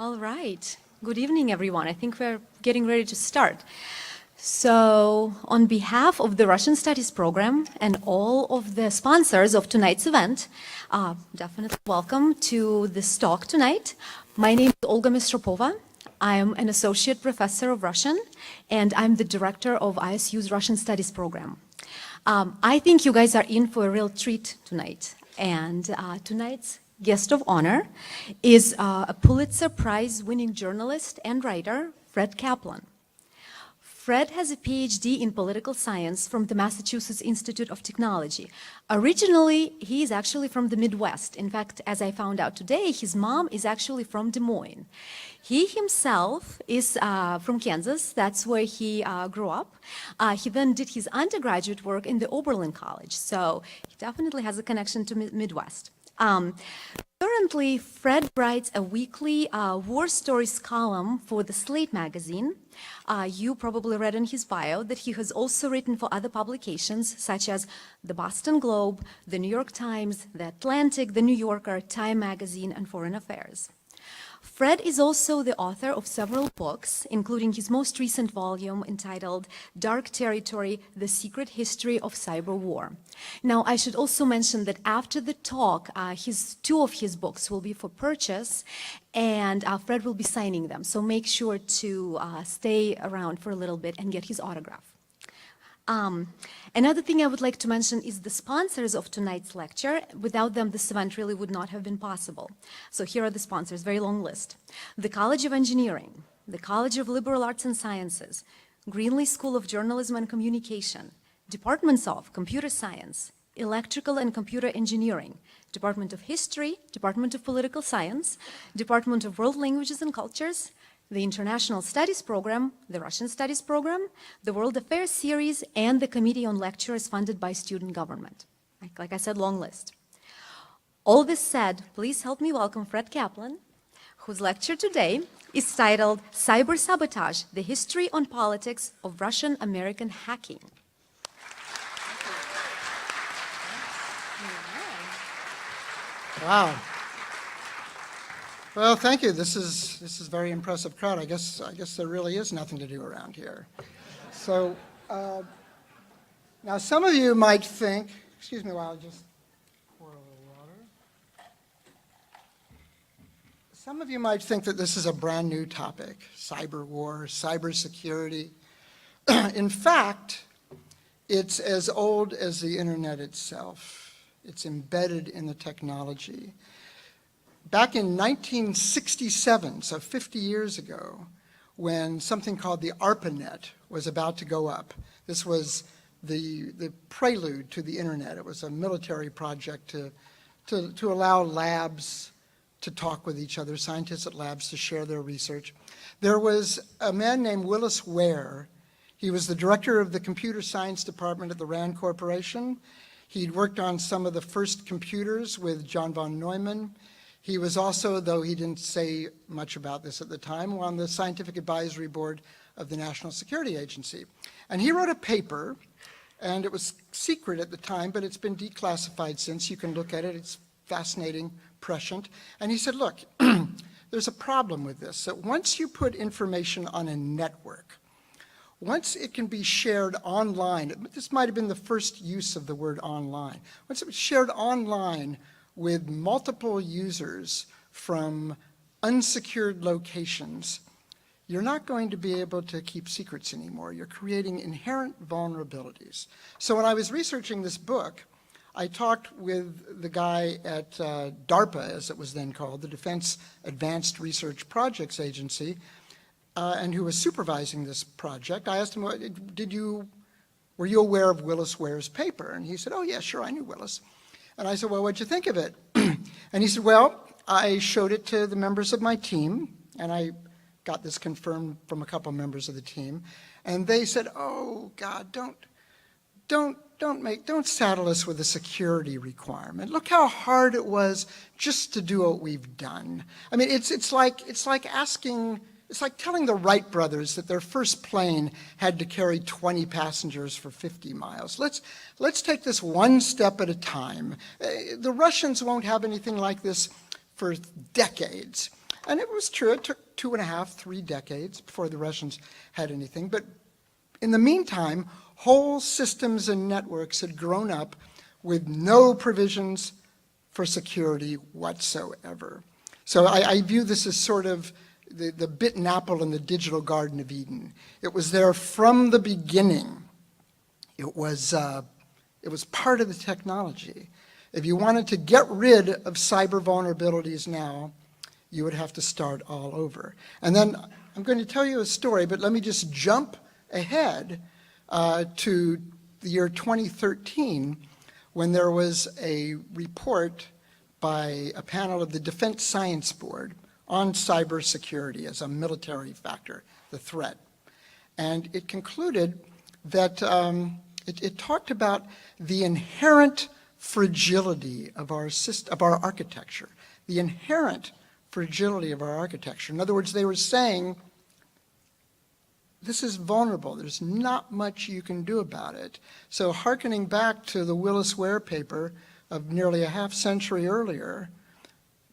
All right. Good evening, everyone. I think we're getting ready to start. So, on behalf of the Russian Studies program and all of the sponsors of tonight's event, definitely welcome to this talk tonight. My name is Olga Mistropova. I'm an associate professor of Russian, and I'm the director of ISU's Russian Studies program. I think you guys are in for a real treat tonight. And tonight's guest of honor is a Pulitzer Prize-winning journalist and writer, Fred Kaplan. Fred has a PhD in political science from the Massachusetts Institute of Technology. Originally, he is actually from the Midwest. In fact, as I found out today, his mom is actually from Des Moines. He himself is from Kansas. That's where he grew up. He then did his undergraduate work in the Oberlin College. So he definitely has a connection to Midwest. Currently, Fred writes a weekly war stories column for the Slate magazine. You probably read in his bio that he has also written for other publications such as the Boston Globe, the New York Times, the Atlantic, the New Yorker, Time magazine, and Foreign Affairs. Fred is also the author of several books, including his most recent volume entitled Dark Territory: The Secret History of Cyber War. Now, I should also mention that after the talk, two of his books will be for purchase, and Fred will be signing them. So make sure to stay around for a little bit and get his autograph. Another thing I would like to mention is the sponsors of tonight's lecture. Without them, this event really would not have been possible. So here are the sponsors, very long list. The College of Engineering, the College of Liberal Arts and Sciences, Greenlee School of Journalism and Communication, Departments of Computer Science, Electrical and Computer Engineering, Department of History, Department of Political Science, Department of World Languages and Cultures, the International Studies Program, the Russian Studies Program, the World Affairs Series, and the Committee on Lectures funded by student government. Like I said, long list. All this said, please help me welcome Fred Kaplan, whose lecture today is titled Cyber Sabotage: The History and Politics of Russian-American Hacking. Wow. Well, thank you. This is a very impressive crowd. I guess there really is nothing to do around here. So now some of you might think, excuse me while I just pour a little water. Some of you might think that this is a brand new topic, cyber war, cyber security. In fact, it's as old as the internet itself. It's embedded in the technology. Back in 1967, so 50 years ago, when something called the ARPANET was about to go up, this was the prelude to the internet. It was a military project to allow labs to talk with each other, scientists at labs to share their research. There was a man named Willis Ware. He was the director of the computer science department at the RAND Corporation. He'd worked on some of the first computers with John von Neumann. He was also, though he didn't say much about this at the time, on the scientific advisory board of the National Security Agency. And he wrote a paper, and it was secret at the time, but it's been declassified since. You can look at it. It's fascinating, prescient. And he said, look, there's a problem with this, that once you put information on a network, once it can be shared online, this might have been the first use of the word online, once it was shared online with multiple users from unsecured locations, you're not going to be able to keep secrets anymore. You're creating inherent vulnerabilities. So when I was researching this book, I talked with the guy at DARPA, as it was then called, the Defense Advanced Research Projects Agency, and who was supervising this project. I asked him, were you aware of Willis Ware's paper? And he said, oh yeah, sure, I knew Willis. And I said, well, what'd you think of it? And he said, well, I showed it to the members of my team, and I got this confirmed from a couple members of the team, and they said, oh God, don't saddle us with a security requirement. Look how hard it was just to do what we've done. I mean, it's like telling the Wright brothers that their first plane had to carry 20 passengers for 50 miles. Let's take this one step at a time. The Russians won't have anything like this for decades. And it was true. It took 2.5, 3 decades before the Russians had anything. But in the meantime, whole systems and networks had grown up with no provisions for security whatsoever. So I view this as sort of the bitten apple in the digital Garden of Eden. It was there from the beginning. It was part of the technology. If you wanted to get rid of cyber vulnerabilities now, you would have to start all over. And then I'm going to tell you a story, but let me just jump ahead to the year 2013, when there was a report by a panel of the Defense Science Board on cybersecurity as a military factor, the threat. And it concluded that it talked about the inherent fragility of our architecture, the inherent fragility of our architecture. In other words, they were saying, this is vulnerable. There's not much you can do about it. So hearkening back to the Willis Ware paper of nearly a half century earlier,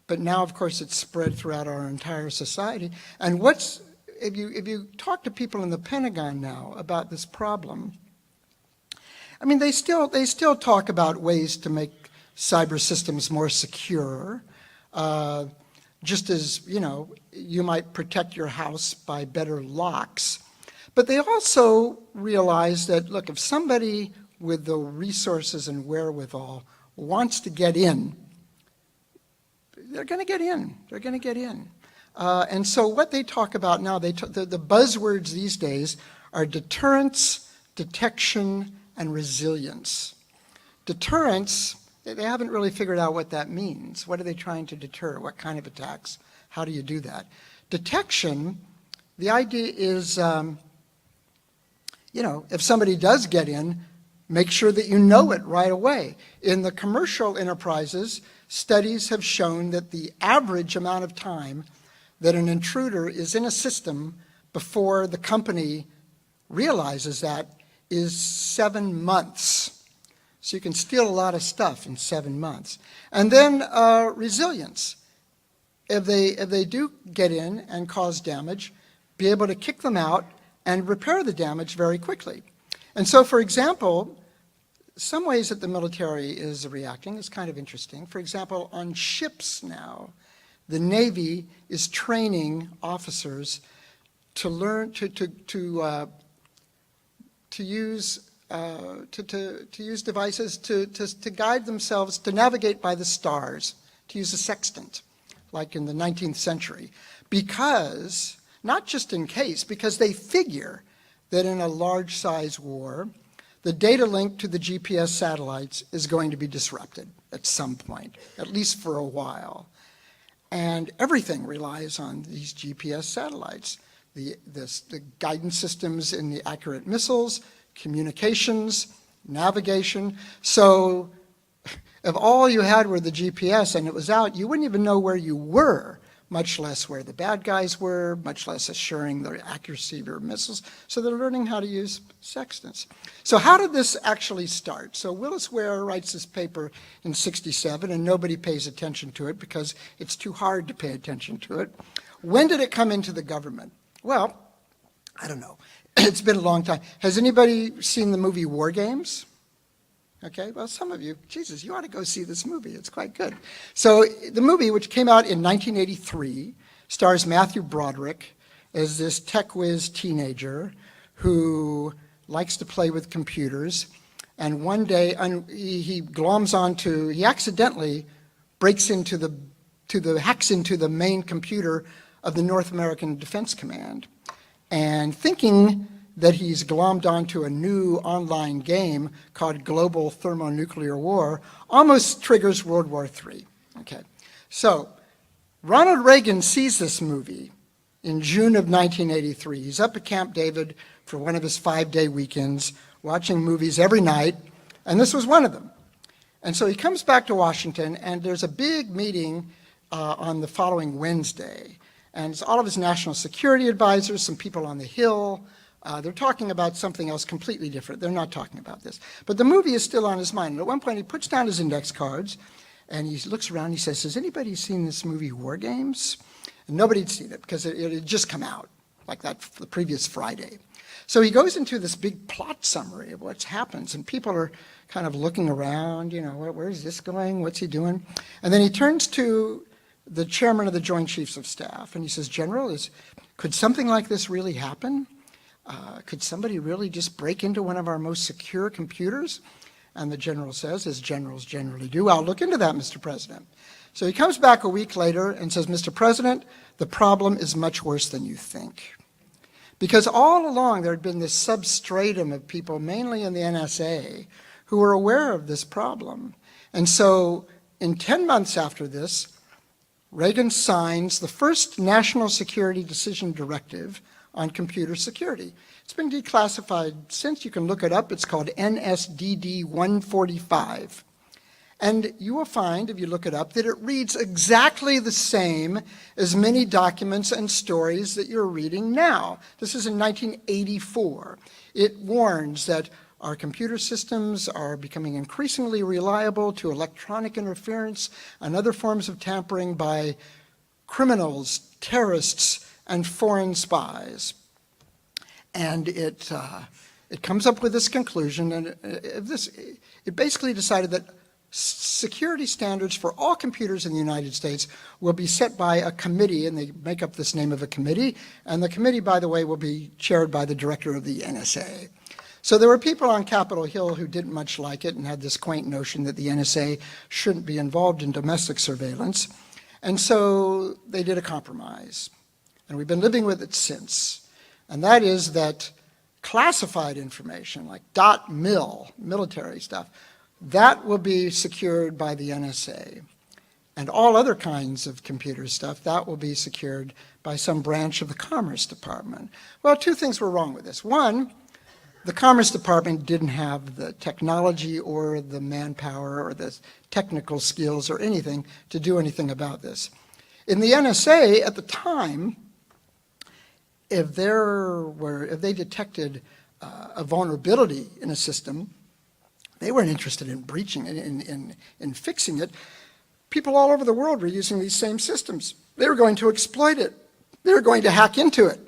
but now, of course, it's spread throughout our entire society. And if you talk to people in the Pentagon now about this problem, I mean, they still talk about ways to make cyber systems more secure, just as, you might protect your house by better locks. But they also realize that, look, if somebody with the resources and wherewithal wants to get in, they're going to get in. They're going to get in. And so what they talk about now, the buzzwords these days are deterrence, detection, and resilience. Deterrence, they haven't really figured out what that means. What are they trying to deter? What kind of attacks? How do you do that? Detection, the idea is, if somebody does get in, make sure that you know it right away. In the commercial enterprises, studies have shown that the average amount of time that an intruder is in a system before the company realizes that is 7 months. So you can steal a lot of stuff in 7 months. And then resilience. If they do get in and cause damage, be able to kick them out and repair the damage very quickly. And so, for example, some ways that the military is reacting is kind of interesting. For example, on ships now, the Navy is training officers to learn to use devices to guide themselves, to navigate by the stars, to use a sextant, like in the 19th century, because, not just in case, because they figure that in a large-size war, the data link to the GPS satellites is going to be disrupted at some point, at least for a while. And everything relies on these GPS satellites, the guidance systems in the accurate missiles, communications, navigation. So if all you had were the GPS and it was out, you wouldn't even know where you were, much less where the bad guys were, much less assuring the accuracy of your missiles. So they're learning how to use sextants. So how did this actually start? So Willis Ware writes this paper in '67, and nobody pays attention to it because it's too hard to pay attention to it. When did it come into the government? Well, I don't know. It's been a long time. Has anybody seen the movie War Games? Okay, well, some of you, Jesus, you ought to go see this movie. It's quite good. So the movie, which came out in 1983, stars Matthew Broderick as this tech whiz teenager who likes to play with computers. And one day he accidentally hacks into the main computer of the North American Defense Command. And thinking that he's glommed onto a new online game called Global Thermonuclear War, almost triggers World War III. Okay, so Ronald Reagan sees this movie in June of 1983. He's up at Camp David for one of his 5-day weekends, watching movies every night, and this was one of them. And so he comes back to Washington, and there's a big meeting on the following Wednesday. And it's all of his national security advisors, some people on the Hill. They're talking about something else completely different. They're not talking about this. But the movie is still on his mind. And at one point, he puts down his index cards, and he looks around. He says, has anybody seen this movie War Games? And nobody'd seen it because it had just come out, like that the previous Friday. So he goes into this big plot summary of what happens, and people are kind of looking around, where's this going? What's he doing? And then he turns to the chairman of the Joint Chiefs of Staff, and he says, General, could something like this really happen? Could somebody really just break into one of our most secure computers? And the general says, as generals generally do, I'll look into that, Mr. President. So he comes back a week later and says, Mr. President, the problem is much worse than you think. Because all along there had been this substratum of people, mainly in the NSA, who were aware of this problem. And so in 10 months after this, Reagan signs the first National Security Decision Directive on computer security. It's been declassified since. You can look it up. It's called NSDD 145. And you will find, if you look it up, that it reads exactly the same as many documents and stories that you're reading now. This is in 1984. It warns that our computer systems are becoming increasingly reliable to electronic interference and other forms of tampering by criminals, terrorists, and foreign spies. And it comes up with this conclusion, and it basically decided that security standards for all computers in the United States will be set by a committee, and they make up this name of a committee, and the committee, by the way, will be chaired by the director of the NSA. So there were people on Capitol Hill who didn't much like it and had this quaint notion that the NSA shouldn't be involved in domestic surveillance, and so they did a compromise, and we've been living with it since, and that is that classified information like .mil, military stuff, that will be secured by the NSA. And all other kinds of computer stuff, that will be secured by some branch of the Commerce Department. Well, two things were wrong with this. One, the Commerce Department didn't have the technology or the manpower or the technical skills or anything to do anything about this. In the NSA at the time, if they detected a vulnerability in a system, they weren't interested in breaching it, in fixing it. People all over the world were using these same systems. They were going to exploit it. They were going to hack into it.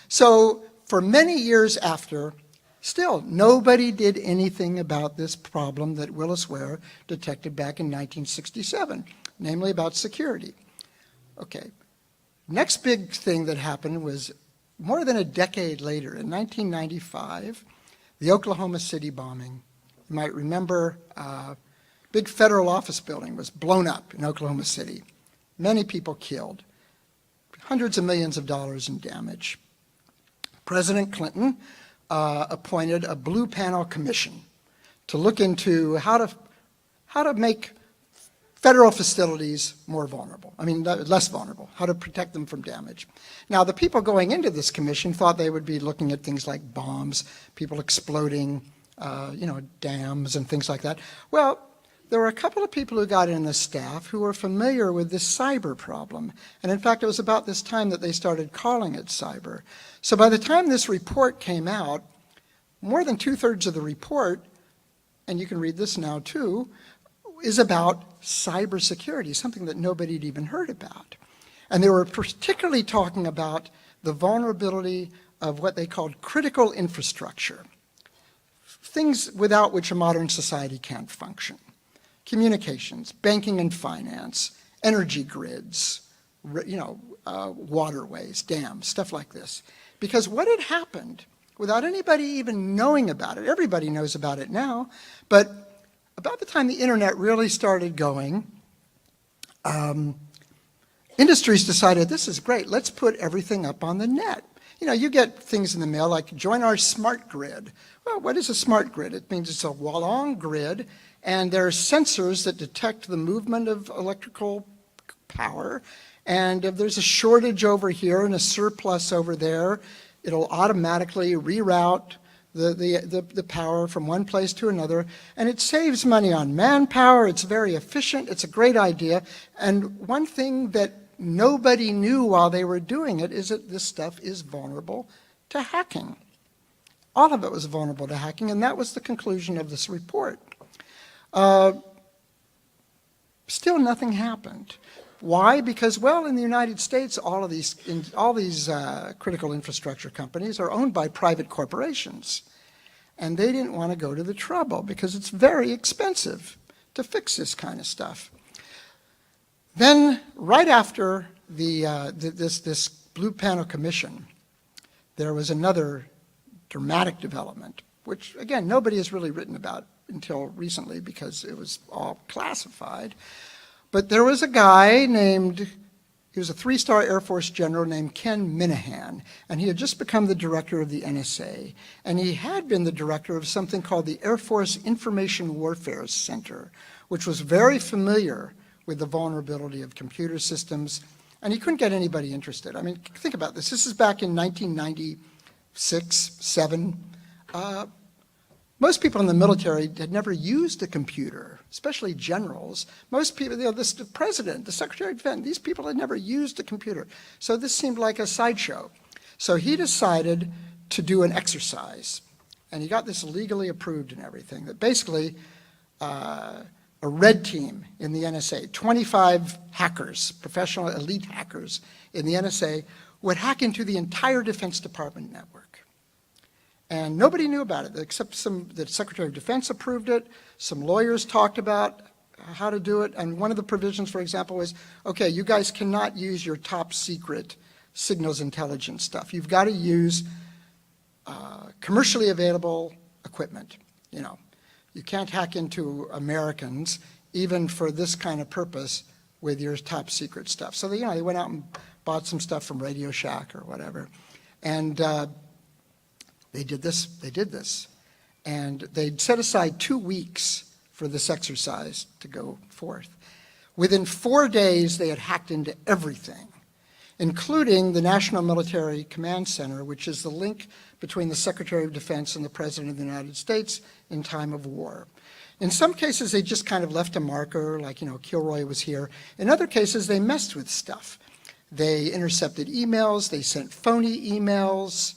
So for many years after, still, nobody did anything about this problem that Willis Ware detected back in 1967, namely about security. Okay, next big thing that happened was more than a decade later, in 1995, the Oklahoma City bombing. You might remember a big federal office building was blown up in Oklahoma City. Many people killed, hundreds of millions of dollars in damage. President Clinton appointed a blue panel commission to look into how to make federal facilities more vulnerable, less vulnerable, how to protect them from damage. Now, the people going into this commission thought they would be looking at things like bombs, people exploding, dams and things like that. Well, there were a couple of people who got in the staff who were familiar with this cyber problem. And in fact, it was about this time that they started calling it cyber. So by the time this report came out, more than 2/3 of the report, and you can read this now too, is about cybersecurity, something that nobody had even heard about. And they were particularly talking about the vulnerability of what they called critical infrastructure, things without which a modern society can't function. Communications, banking and finance, energy grids, waterways, dams, stuff like this. Because what had happened, without anybody even knowing about it, everybody knows about it now, but about the time the internet really started going, industries decided, this is great, let's put everything up on the net. You get things in the mail like, join our smart grid. Well, what is a smart grid? It means it's a long grid, and there are sensors that detect the movement of electrical power, and if there's a shortage over here and a surplus over there, it'll automatically reroute the power from one place to another, and it saves money on manpower. It's very efficient. It's a great idea. And one thing that nobody knew while they were doing it is that this stuff is vulnerable to hacking. All of it was vulnerable to hacking, and that was the conclusion of this report. Still nothing happened. Why? Because, well, in the United States, all these critical infrastructure companies are owned by private corporations. And they didn't want to go to the trouble because it's very expensive to fix this kind of stuff. Then, right after this Blue Panel Commission, there was another dramatic development, which, again, nobody has really written about until recently because it was all classified. But there was a guy he was a 3-star Air Force general named Ken Minahan, and he had just become the director of the NSA, and he had been the director of something called the Air Force Information Warfare Center, which was very familiar with the vulnerability of computer systems, and he couldn't get anybody interested. I mean, think about this. This is back in 1996, 7. Most people in the military had never used a computer, especially generals. Most people, the president, the secretary of defense, these people had never used a computer. So this seemed like a sideshow. So he decided to do an exercise. And he got this legally approved and everything, that basically a red team in the NSA, 25 hackers, professional elite hackers in the NSA, would hack into the entire Defense Department network. And nobody knew about it, except the Secretary of Defense approved it, some lawyers talked about how to do it, and one of the provisions, for example, was, okay, you guys cannot use your top secret signals intelligence stuff. You've got to use commercially available equipment. You know, you can't hack into Americans, even for this kind of purpose, with your top secret stuff. So they went out and bought some stuff from Radio Shack or whatever, and they did this, and they'd set aside 2 weeks for this exercise to go forth. Within 4 days, they had hacked into everything, including the National Military Command Center, which is the link between the Secretary of Defense and the President of the United States in time of war. In some cases, they just kind of left a marker, like, Kilroy was here. In other cases, they messed with stuff. They intercepted emails, they sent phony emails,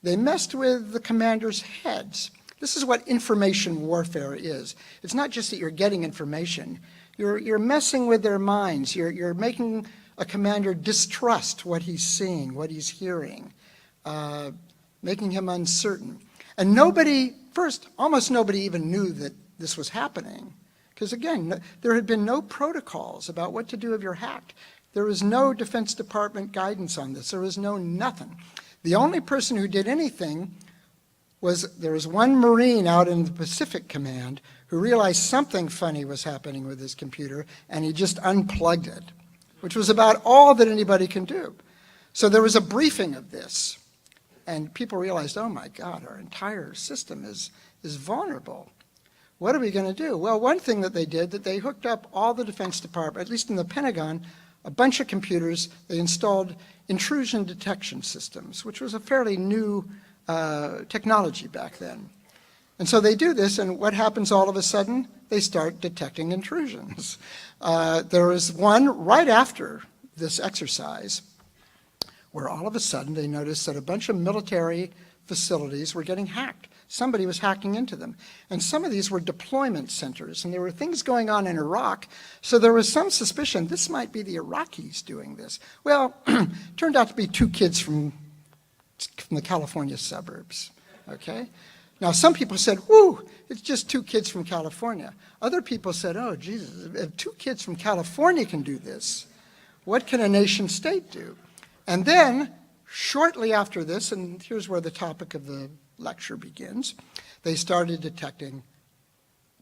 they messed with the commanders' heads. This is what information warfare is. It's not just that you're getting information. You're messing with their minds. You're making a commander distrust what he's seeing, what he's hearing, making him uncertain. And almost nobody even knew that this was happening. Because again, there had been no protocols about what to do if you're hacked. There was no Defense Department guidance on this. There was no nothing. The only person who did anything there was one Marine out in the Pacific Command who realized something funny was happening with his computer, and he just unplugged it, which was about all that anybody can do. So there was a briefing of this, and people realized, oh my God, our entire system is vulnerable. What are we going to do? Well, one thing that they did, that they hooked up all the Defense Department, at least in the Pentagon, a bunch of computers. They installed intrusion detection systems, which was a fairly new technology back then. And so they do this, and what happens all of a sudden? They start detecting intrusions. There was one right after this exercise where all of a sudden they noticed that a bunch of military facilities were getting hacked. Somebody was hacking into them. And some of these were deployment centers, and there were things going on in Iraq, so there was some suspicion this might be the Iraqis doing this. Well, turned out to be 2 kids from the California suburbs, okay? Now, some people said, whoo, it's just 2 kids from California. Other people said, oh, Jesus, if 2 kids from California can do this, what can a nation state do? And then, shortly after this, and here's where the topic of the lecture begins, they started detecting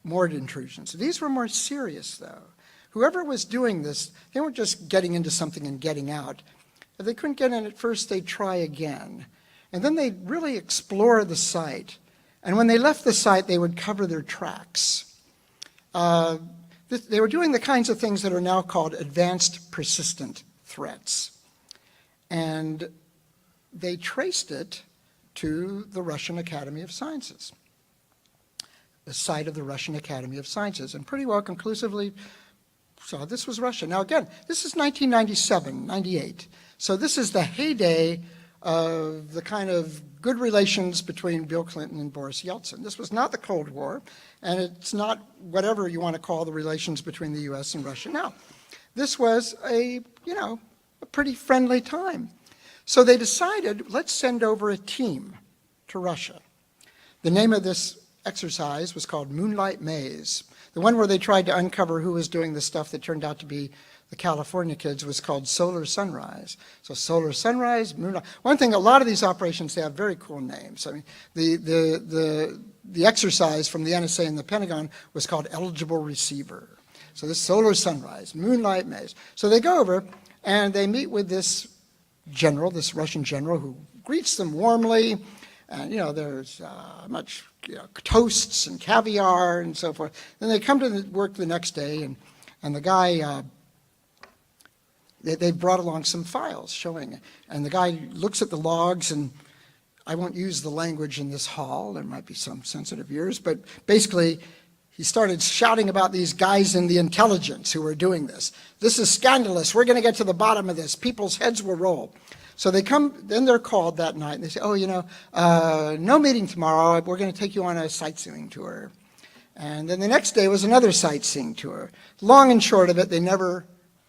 more intrusions. These were more serious, though. Whoever was doing this, they weren't just getting into something and getting out. If they couldn't get in at first, they'd try again. And then they'd really explore the site. And when they left the site, they would cover their tracks. They were doing the kinds of things that are now called advanced persistent threats. And they traced it to the Russian Academy of Sciences, the site of the Russian Academy of Sciences, and pretty well conclusively saw this was Russia. Now again, this is 1997, 98. So this is the heyday of the kind of good relations between Bill Clinton and Boris Yeltsin. This was not the Cold War, and it's not whatever you want to call the relations between the US and Russia now. this was a pretty friendly time. So they decided, let's send over a team to Russia. The name of this exercise was called Moonlight Maze. The one where they tried to uncover who was doing the stuff that turned out to be the California kids was called Solar Sunrise. So Solar Sunrise, Moonlight. One thing, a lot of these operations, they have very cool names. I mean, the exercise from the NSA and the Pentagon was called Eligible Receiver. So this Solar Sunrise, Moonlight Maze. So they go over and they meet with this general, this Russian general, who greets them warmly. And, there's much toasts and caviar and so forth. Then they come to work the next day, and the guy, they brought along some files showing it. And the guy looks at the logs, and I won't use the language in this hall. There might be some sensitive ears, but basically, he started shouting about these guys in the intelligence who were doing this. This is scandalous. We're going to get to the bottom of this. People's heads will roll. So they come, then they're called that night, and they say, no meeting tomorrow. We're going to take you on a sightseeing tour. And then the next day was another sightseeing tour. Long and short of it, they never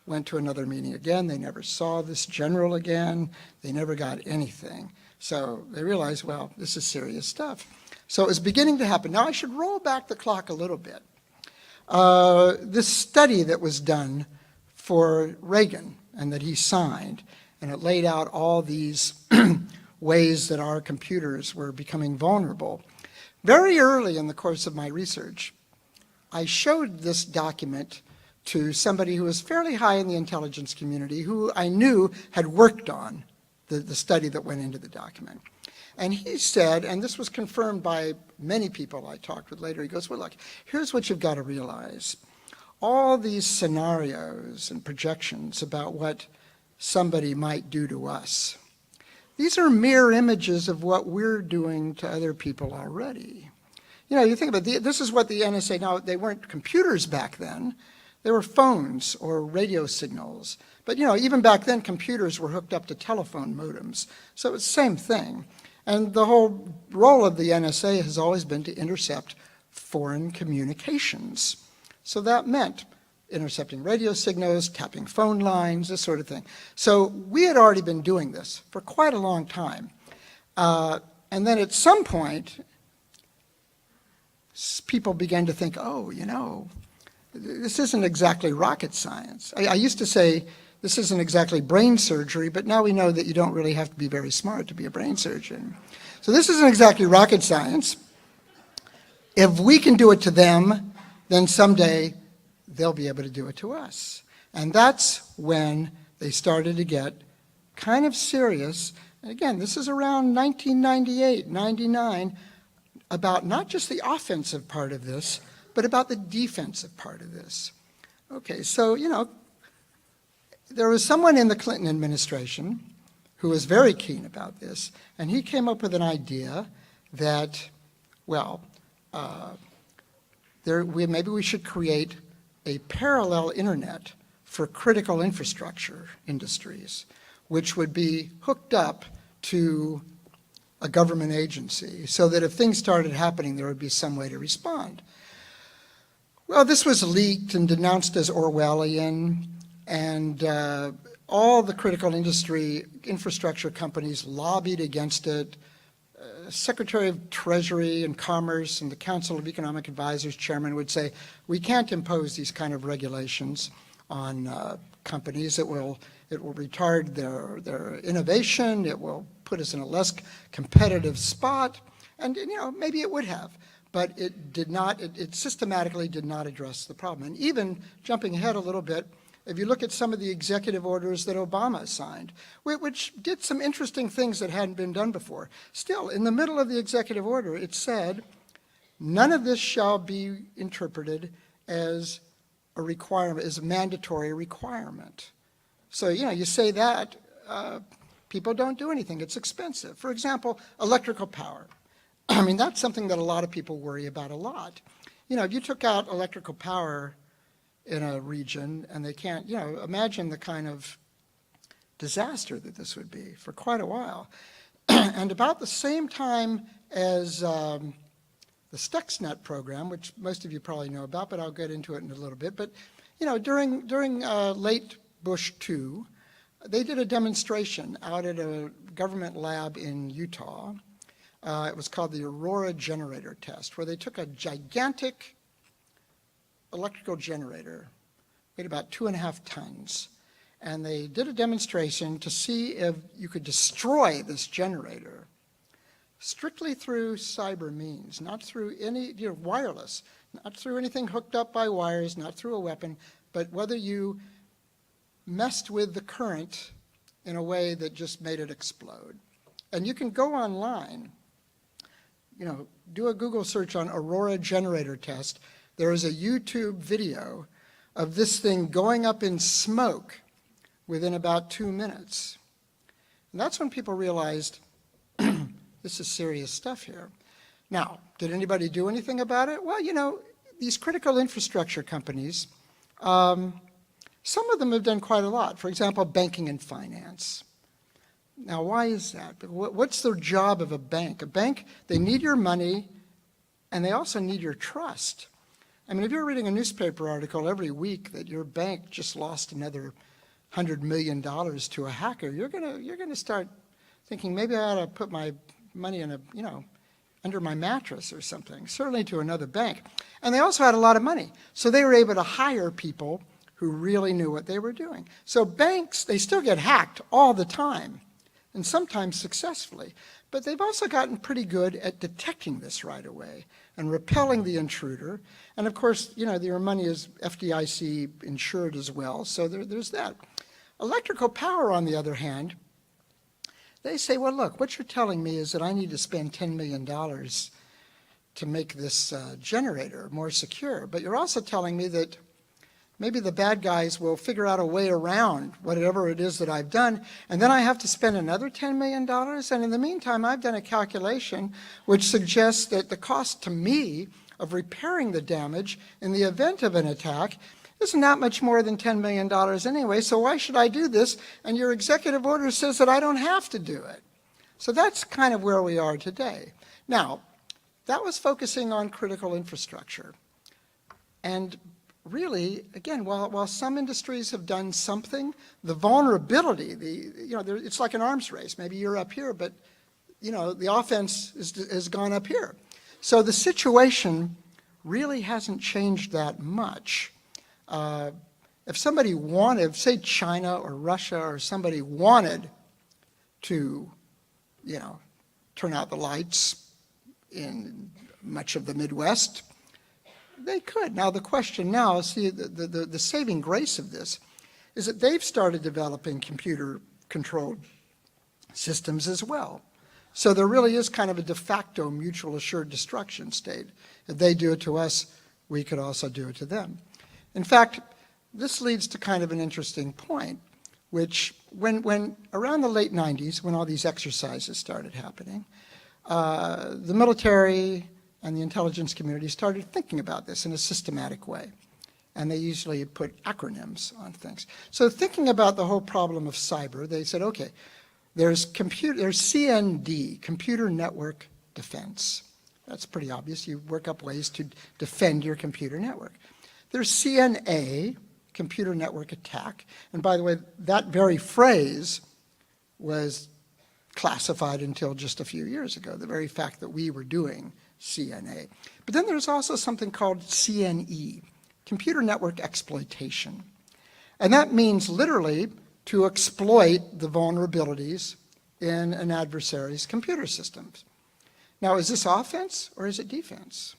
went to another meeting again. They never saw this general again. They never got anything. So they realized, well, this is serious stuff. So it was beginning to happen. Now I should roll back the clock a little bit. This study that was done for Reagan and that he signed, and it laid out all these ways that our computers were becoming vulnerable. Very early in the course of my research, I showed this document to somebody who was fairly high in the intelligence community, who I knew had worked on the study that went into the document. And he said, and this was confirmed by many people I talked with later, he goes, well, look, here's what you've got to realize. All these scenarios and projections about what somebody might do to us, these are mirror images of what we're doing to other people already. You think about this is what the NSA, now they weren't computers back then, they were phones or radio signals. But even back then computers were hooked up to telephone modems. So it's the same thing. And the whole role of the NSA has always been to intercept foreign communications. So that meant intercepting radio signals, tapping phone lines, this sort of thing. So we had already been doing this for quite a long time. And then at some point, people began to think, this isn't exactly rocket science. I used to say, this isn't exactly brain surgery, but now we know that you don't really have to be very smart to be a brain surgeon. So this isn't exactly rocket science. If we can do it to them, then someday they'll be able to do it to us. And that's when they started to get kind of serious. And again, this is around 1998, 99, about not just the offensive part of this, but about the defensive part of this. Okay, so, there was someone in the Clinton administration who was very keen about this, and he came up with an idea that, maybe we should create a parallel internet for critical infrastructure industries, which would be hooked up to a government agency so that if things started happening, there would be some way to respond. Well, this was leaked and denounced as Orwellian, and all the critical industry infrastructure companies lobbied against it. Secretary of Treasury and Commerce and the Council of Economic Advisors chairman would say, we can't impose these kind of regulations on companies. It will retard their innovation. It will put us in a less competitive spot. And maybe it would have, but it did not. It systematically did not address the problem. And even jumping ahead a little bit, if you look at some of the executive orders that Obama signed, which did some interesting things that hadn't been done before, still, in the middle of the executive order, it said, none of this shall be interpreted as a requirement, as a mandatory requirement. So, you say that, people don't do anything. It's expensive. For example, electrical power. I mean, that's something that a lot of people worry about a lot. If you took out electrical power in a region and they can't, imagine the kind of disaster that this would be for quite a while. And about the same time as the Stuxnet program, which most of you probably know about, but I'll get into it in a little bit. But, during late Bush 2, they did a demonstration out at a government lab in Utah. It was called the Aurora generator test, where they took a gigantic electrical generator, weighed about 2.5 tons, and they did a demonstration to see if you could destroy this generator strictly through cyber means, not through any, wireless, not through anything hooked up by wires, not through a weapon, but whether you messed with the current in a way that just made it explode. And you can go online, do a Google search on Aurora generator test. There is a YouTube video of this thing going up in smoke within about 2 minutes. And that's when people realized, this is serious stuff here. Now, did anybody do anything about it? Well, these critical infrastructure companies, some of them have done quite a lot. For example, banking and finance. Now, why is that? What's the job of a bank? A bank, they need your money, and they also need your trust. I mean, if you're reading a newspaper article every week that your bank just lost another $100 million to a hacker, you're gonna start thinking, maybe I ought to put my money in under my mattress or something, certainly to another bank. And they also had a lot of money, so they were able to hire people who really knew what they were doing. So banks, they still get hacked all the time, and sometimes successfully, but they've also gotten pretty good at detecting this right away and repelling the intruder. And of course, your money is FDIC insured as well, so there's that. Electrical power, on the other hand, they say, well, look, what you're telling me is that I need to spend $10 million to make this generator more secure, but you're also telling me that maybe the bad guys will figure out a way around whatever it is that I've done, and then I have to spend another $10 million? And in the meantime, I've done a calculation which suggests that the cost to me of repairing the damage in the event of an attack is not much more than $10 million anyway, so why should I do this? And your executive order says that I don't have to do it. So that's kind of where we are today. Now, that was focusing on critical infrastructure. And really, again, while some industries have done something, the vulnerability, it's like an arms race. Maybe you're up here, but the offense has gone up here. So the situation really hasn't changed that much. If somebody wanted, say China or Russia or somebody wanted to, turn out the lights in much of the Midwest, they could. Now the question now, see, the saving grace of this is that they've started developing computer-controlled systems as well. So there really is kind of a de facto mutual assured destruction state. If they do it to us, we could also do it to them. In fact, this leads to kind of an interesting point, which when around the late 90s, when all these exercises started happening, the military and the intelligence community started thinking about this in a systematic way. And they usually put acronyms on things. So thinking about the whole problem of cyber, they said, okay, there's CND, Computer Network Defense. That's pretty obvious. You work up ways to defend your computer network. There's CNA, Computer Network Attack. And by the way, that very phrase was classified until just a few years ago, the very fact that we were doing CNA. But then there's also something called CNE, Computer Network Exploitation. And that means literally to exploit the vulnerabilities in an adversary's computer systems. Now, is this offense or is it defense?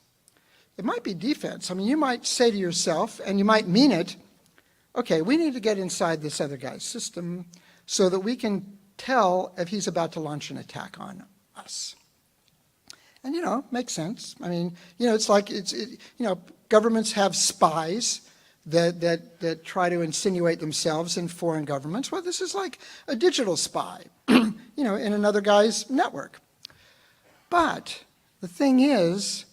It might be defense. I mean, you might say to yourself, and you might mean it, okay, we need to get inside this other guy's system so that we can tell if he's about to launch an attack on us. And, makes sense. I mean, it's like, governments have spies that try to insinuate themselves in foreign governments. Well, this is like a digital spy, in another guy's network. But the thing is,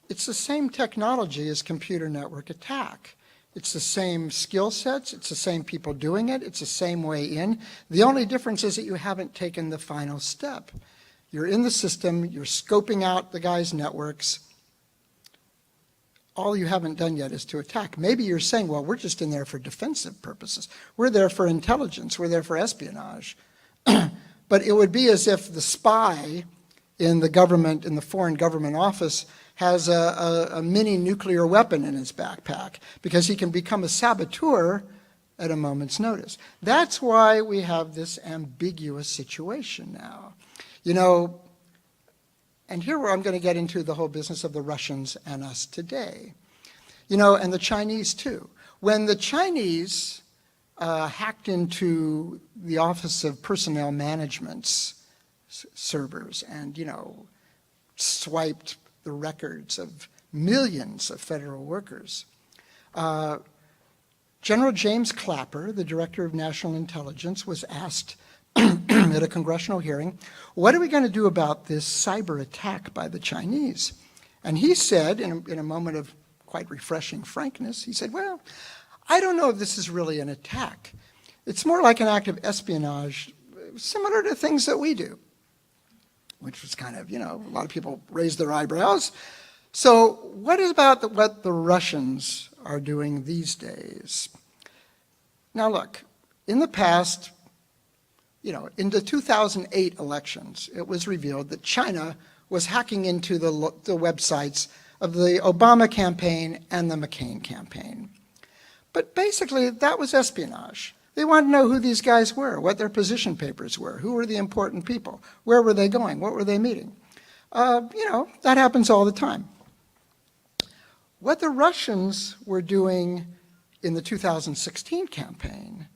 it's the same technology as computer network attack. It's the same skill sets, it's the same people doing it, it's the same way in. The only difference is that you haven't taken the final step. You're in the system, you're scoping out the guy's networks. all you haven't done yet is to attack. Maybe you're saying, well, we're just in there for defensive purposes. We're there for intelligence. We're there for espionage. But it would be as if the spy in the government, in the foreign government office, has a mini nuclear weapon in his backpack because he can become a saboteur at a moment's notice. That's why we have this ambiguous situation now. You know, and here I'm going to get into the whole business of the Russians and us today. You know, and the Chinese too. When the Chinese hacked into the Office of Personnel Management's servers and, you know, swiped the records of millions of federal workers, General James Clapper, the Director of National Intelligence, was asked at a congressional hearing, what are we going to do about this cyber attack by the Chinese? And he said, in a moment of quite refreshing frankness, he said, well, I don't know if this is really an attack. It's more like an act of espionage, similar to things that we do, which was kind of, you know, a lot of people raised their eyebrows. So what about what the Russians are doing these days? Now look, in the past, you know, in the 2008 elections, it was revealed that China was hacking into the websites of the Obama campaign and the McCain campaign. But basically, that was espionage. They wanted to know who these guys were, what their position papers were, who were the important people, where were they going, what were they meeting. You know, that happens all the time. What the Russians were doing in the 2016 campaign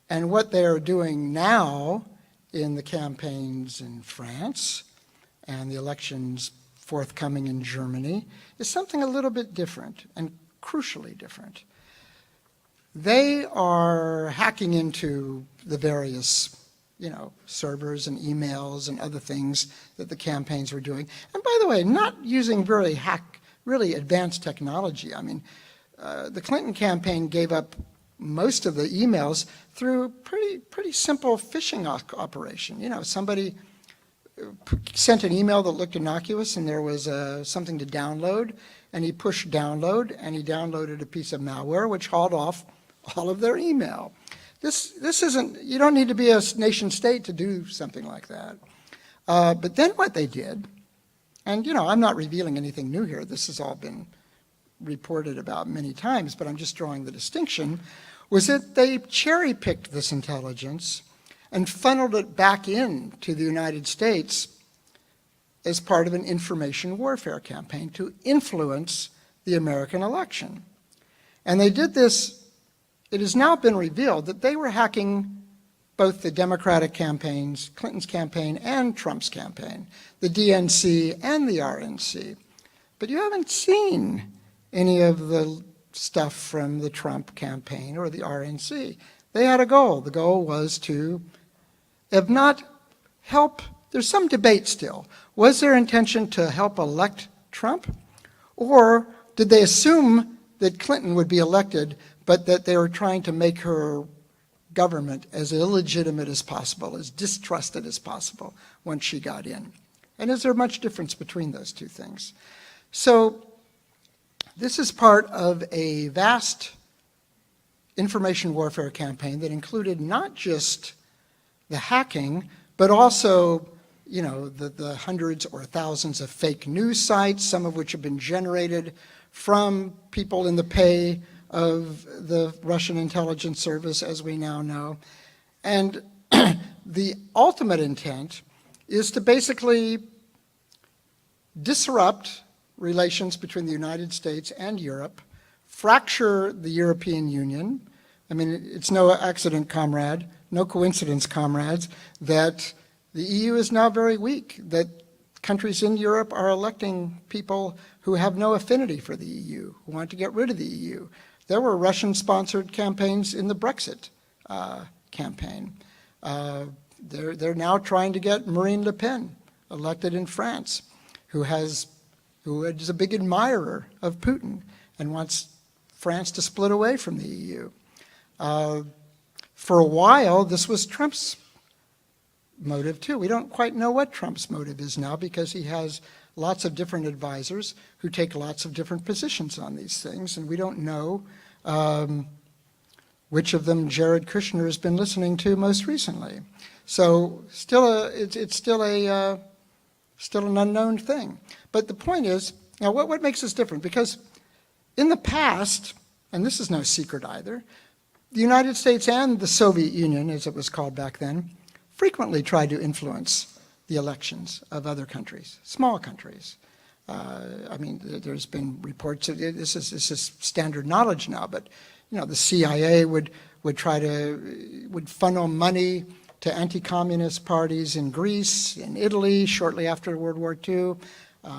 and what they are doing now in the campaigns in France and the elections forthcoming in Germany is something a little bit different and crucially different. They are hacking into the various, you know, servers and emails and other things that the campaigns were doing. And by the way, not using really advanced technology. I mean, the Clinton campaign gave up most of the emails through pretty simple phishing operation. You know, somebody sent an email that looked innocuous and there was something to download, and he pushed download, and he downloaded a piece of malware which hauled off all of their email. This isn't, you don't need to be a nation state to do something like that. But then what they did, and you know, I'm not revealing anything new here, this has all been reported about many times, but I'm just drawing the distinction, was that they cherry-picked this intelligence and funneled it back into the United States as part of an information warfare campaign to influence the American election. And they did this. It has now been revealed that they were hacking both the Democratic campaigns, Clinton's campaign and Trump's campaign, the DNC and the RNC. But you haven't seen any of the stuff from the Trump campaign or the RNC. They had a goal. The goal was to, if not help, there's some debate still. Was their intention to help elect Trump? Or did they assume that Clinton would be elected, but that they were trying to make her government as illegitimate as possible, as distrusted as possible once she got in? And is there much difference between those two things? So this is part of a vast information warfare campaign that included not just the hacking, but also, you know, the hundreds or thousands of fake news sites, some of which have been generated from people in the pay of the Russian intelligence service, as we now know. And the ultimate intent is to basically disrupt relations between the United States and Europe, fracture the European Union. I mean, it's no accident, comrade, no coincidence, comrades, that the EU is now very weak, that countries in Europe are electing people who have no affinity for the EU, who want to get rid of the EU. There were Russian-sponsored campaigns in the Brexit campaign. They're now trying to get Marine Le Pen elected in France, who is a big admirer of Putin and wants France to split away from the EU. For a while, this was Trump's motive too. We don't quite know what Trump's motive is now because he has lots of different advisors who take lots of different positions on these things, and we don't know which of them Jared Kushner has been listening to most recently. So it's still an unknown thing. But the point is, now what makes us different? Because in the past, and this is no secret either, the United States and the Soviet Union, as it was called back then, frequently tried to influence the elections of other countries, small countries. I mean, there's been reports of this is standard knowledge now, but the CIA would funnel money to anti-communist parties in Greece, in Italy, shortly after World War II.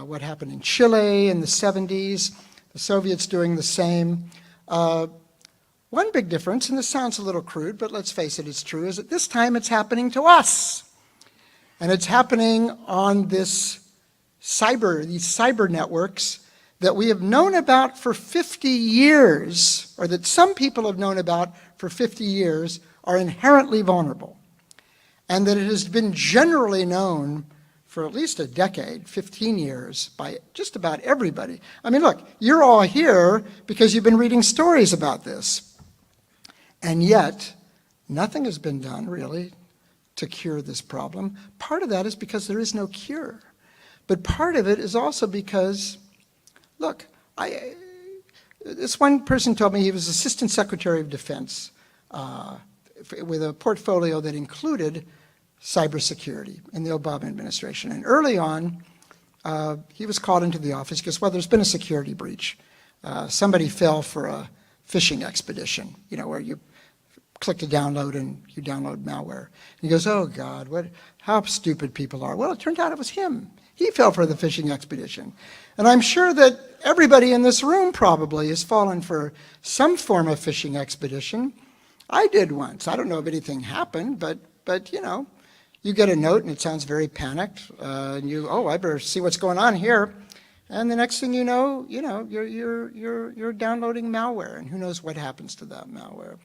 What happened in Chile in the 70s, the Soviets doing the same. One big difference, and this sounds a little crude, but let's face it, it's true, is that this time it's happening to us. And it's happening on these cyber networks that we have known about for 50 years, or that some people have known about for 50 years, are inherently vulnerable. And that it has been generally known for at least a decade, 15 years, by just about everybody. I mean, look, you're all here because you've been reading stories about this. And yet, nothing has been done, really, to cure this problem. Part of that is because there is no cure. But part of it is also because, look, this one person told me he was Assistant Secretary of Defense with a portfolio that included cybersecurity in the Obama administration. And early on, he was called into the office because, well, there's been a security breach. Somebody fell for a phishing expedition, where you click to download and you download malware. And he goes, oh, God, how stupid people are. Well, it turned out it was him. He fell for the phishing expedition. And I'm sure that everybody in this room probably has fallen for some form of phishing expedition. I did once. I don't know if anything happened, but you get a note and it sounds very panicked. And I better see what's going on here. And the next thing you know, you're downloading malware, and who knows what happens to that malware.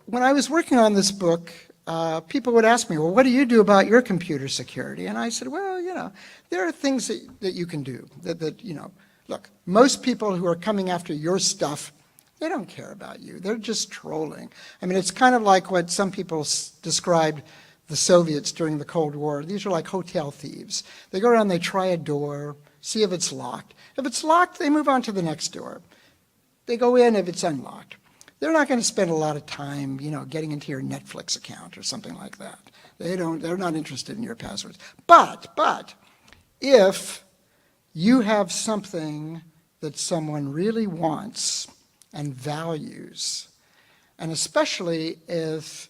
When I was working on this book, people would ask me, well, what do you do about your computer security? And I said, well, there are things that you can do. Look, most people who are coming after your stuff, they don't care about you. They're just trolling. I mean, it's kind of like what some people described the Soviets during the Cold War. These are like hotel thieves. They go around, they try a door, see if it's locked. If it's locked, they move on to the next door. They go in if it's unlocked. They're not going to spend a lot of time, getting into your Netflix account or something like that. They're not interested in your passwords. But if you have something that someone really wants and values, and especially if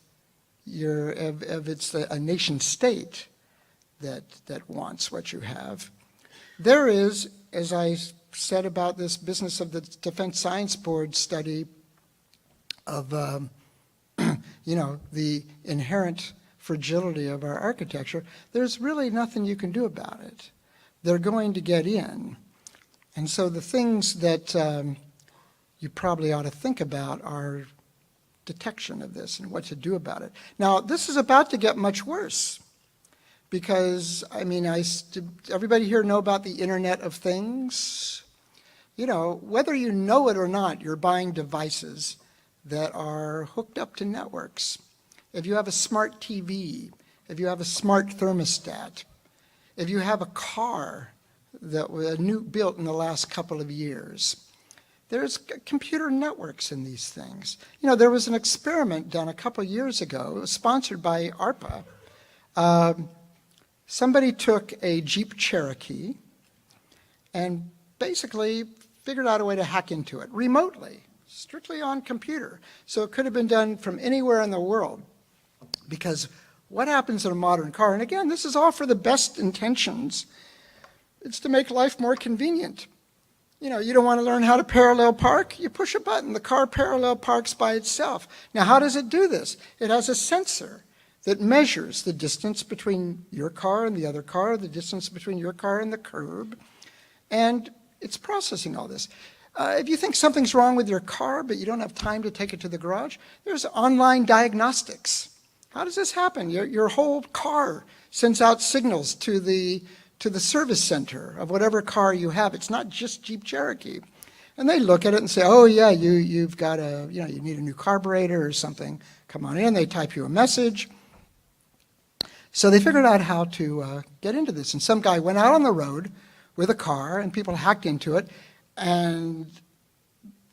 it's a nation state that wants what you have, there is, as I said about this business of the Defense Science Board study of the inherent fragility of our architecture, there's really nothing you can do about it. They're going to get in. And so the things that you probably ought to think about are detection of this and what to do about it. Now, this is about to get much worse because, everybody here know about the Internet of Things? Whether you know it or not, you're buying devices that are hooked up to networks. If you have a smart TV, if you have a smart thermostat, if you have a car that was built in the last couple of years, there's computer networks in these things. There was an experiment done a couple years ago. It was sponsored by ARPA. Somebody took a Jeep Cherokee and basically figured out a way to hack into it remotely, strictly on computer. So it could have been done from anywhere in the world. Because what happens in a modern car, and again, this is all for the best intentions, it's to make life more convenient. You don't want to learn how to parallel park? You push a button, the car parallel parks by itself. Now, how does it do this? It has a sensor that measures the distance between your car and the other car, the distance between your car and the curb, and it's processing all this. If you think something's wrong with your car, but you don't have time to take it to the garage, there's online diagnostics. How does this happen? Your whole car sends out signals to the to the service center of whatever car you have. It's not just Jeep Cherokee. And they look at it and say, oh yeah, you've got you need a new carburetor or something. Come on in. They type you a message. So they figured out how to get into this. And some guy went out on the road with a car, and people hacked into it, and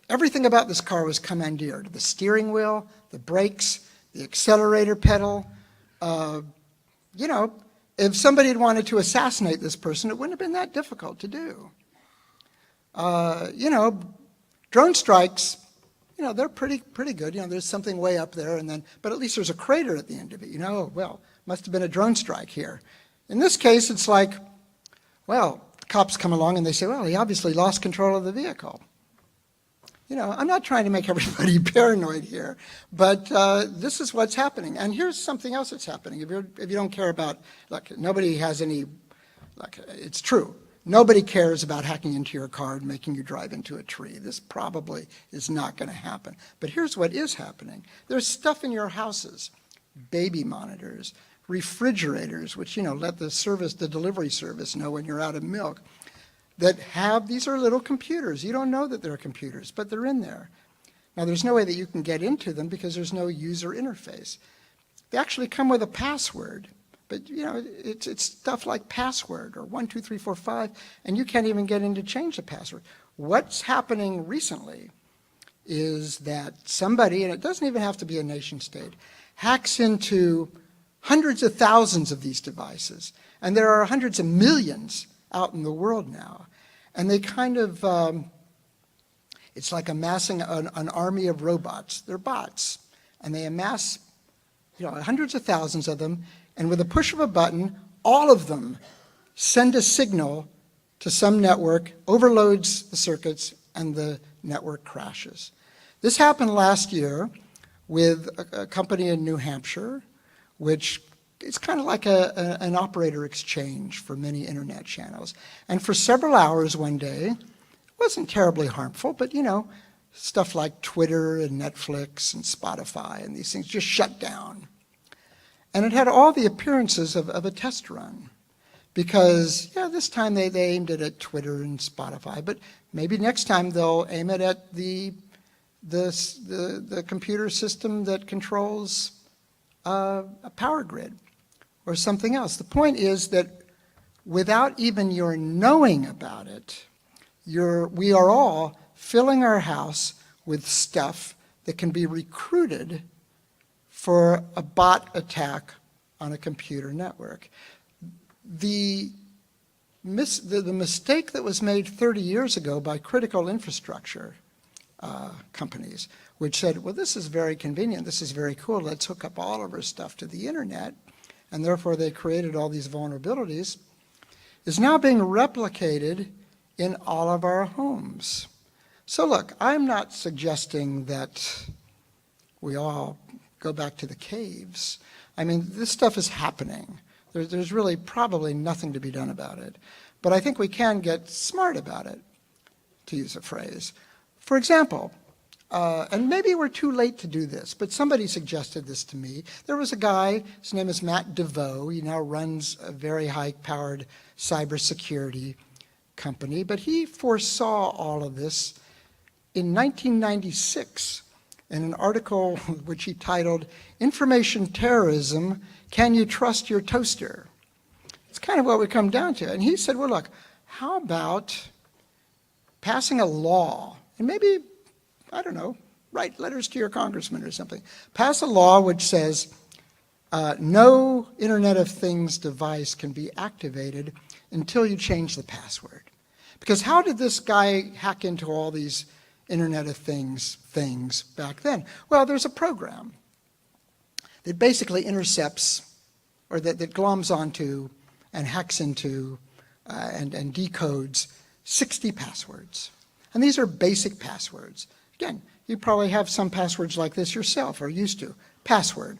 everything about this car was commandeered. The steering wheel, the brakes, the accelerator pedal. If somebody had wanted to assassinate this person, it wouldn't have been that difficult to do. Drone strikes, they're pretty good. There's something way up there, but at least there's a crater at the end of it. Well, must have been a drone strike here. In this case, it's like, well, cops come along and they say, well, he obviously lost control of the vehicle. I'm not trying to make everybody paranoid here, but this is what's happening. And here's something else that's happening. If you don't care about, nobody has any, it's true. Nobody cares about hacking into your car and making you drive into a tree. This probably is not going to happen. But here's what is happening. There's stuff in your houses, baby monitors, refrigerators, which, let the delivery service know when you're out of milk, these are little computers. You don't know that they're computers, but they're in there. Now, there's no way that you can get into them because there's no user interface. They actually come with a password, but, it's stuff like password or 1, 2, 3, 4, 5, and you can't even get in to change the password. What's happening recently is that somebody, and it doesn't even have to be a nation state, hacks into hundreds of thousands of these devices, and there are hundreds of millions out in the world now. And they kind of, it's like amassing an army of robots. They're bots, and they amass hundreds of thousands of them, and with a push of a button, all of them send a signal to some network, overloads the circuits, and the network crashes. This happened last year with a company in New Hampshire, which is kind of like an operator exchange for many internet channels. And for several hours one day, it wasn't terribly harmful, but stuff like Twitter and Netflix and Spotify and these things just shut down. And it had all the appearances of a test run. Because, this time they aimed it at Twitter and Spotify, but maybe next time they'll aim it at the computer system that controls a power grid or something else. The point is that without even your knowing about it, we are all filling our house with stuff that can be recruited for a bot attack on a computer network. The mistake that was made 30 years ago by critical infrastructure companies, which said, well, this is very convenient, this is very cool, let's hook up all of our stuff to the internet, and therefore they created all these vulnerabilities, is now being replicated in all of our homes. So look, I'm not suggesting that we all go back to the caves. I mean, this stuff is happening. There's really probably nothing to be done about it. But I think we can get smart about it, to use a phrase. For example, and maybe we're too late to do this, but somebody suggested this to me. There was a guy, his name is Matt DeVoe. He now runs a very high-powered cybersecurity company, but he foresaw all of this in 1996 in an article which he titled, "Information Terrorism, Can You Trust Your Toaster?" It's kind of what we come down to. And he said, well, look, how about passing a law, and maybe, I don't know, write letters to your congressman or something. Pass a law which says no Internet of Things device can be activated until you change the password. Because how did this guy hack into all these Internet of Things back then? Well, there's a program that basically intercepts, or that gloms onto and hacks into and decodes 60 passwords. And these are basic passwords. Again, you probably have some passwords like this yourself, or used to. Password,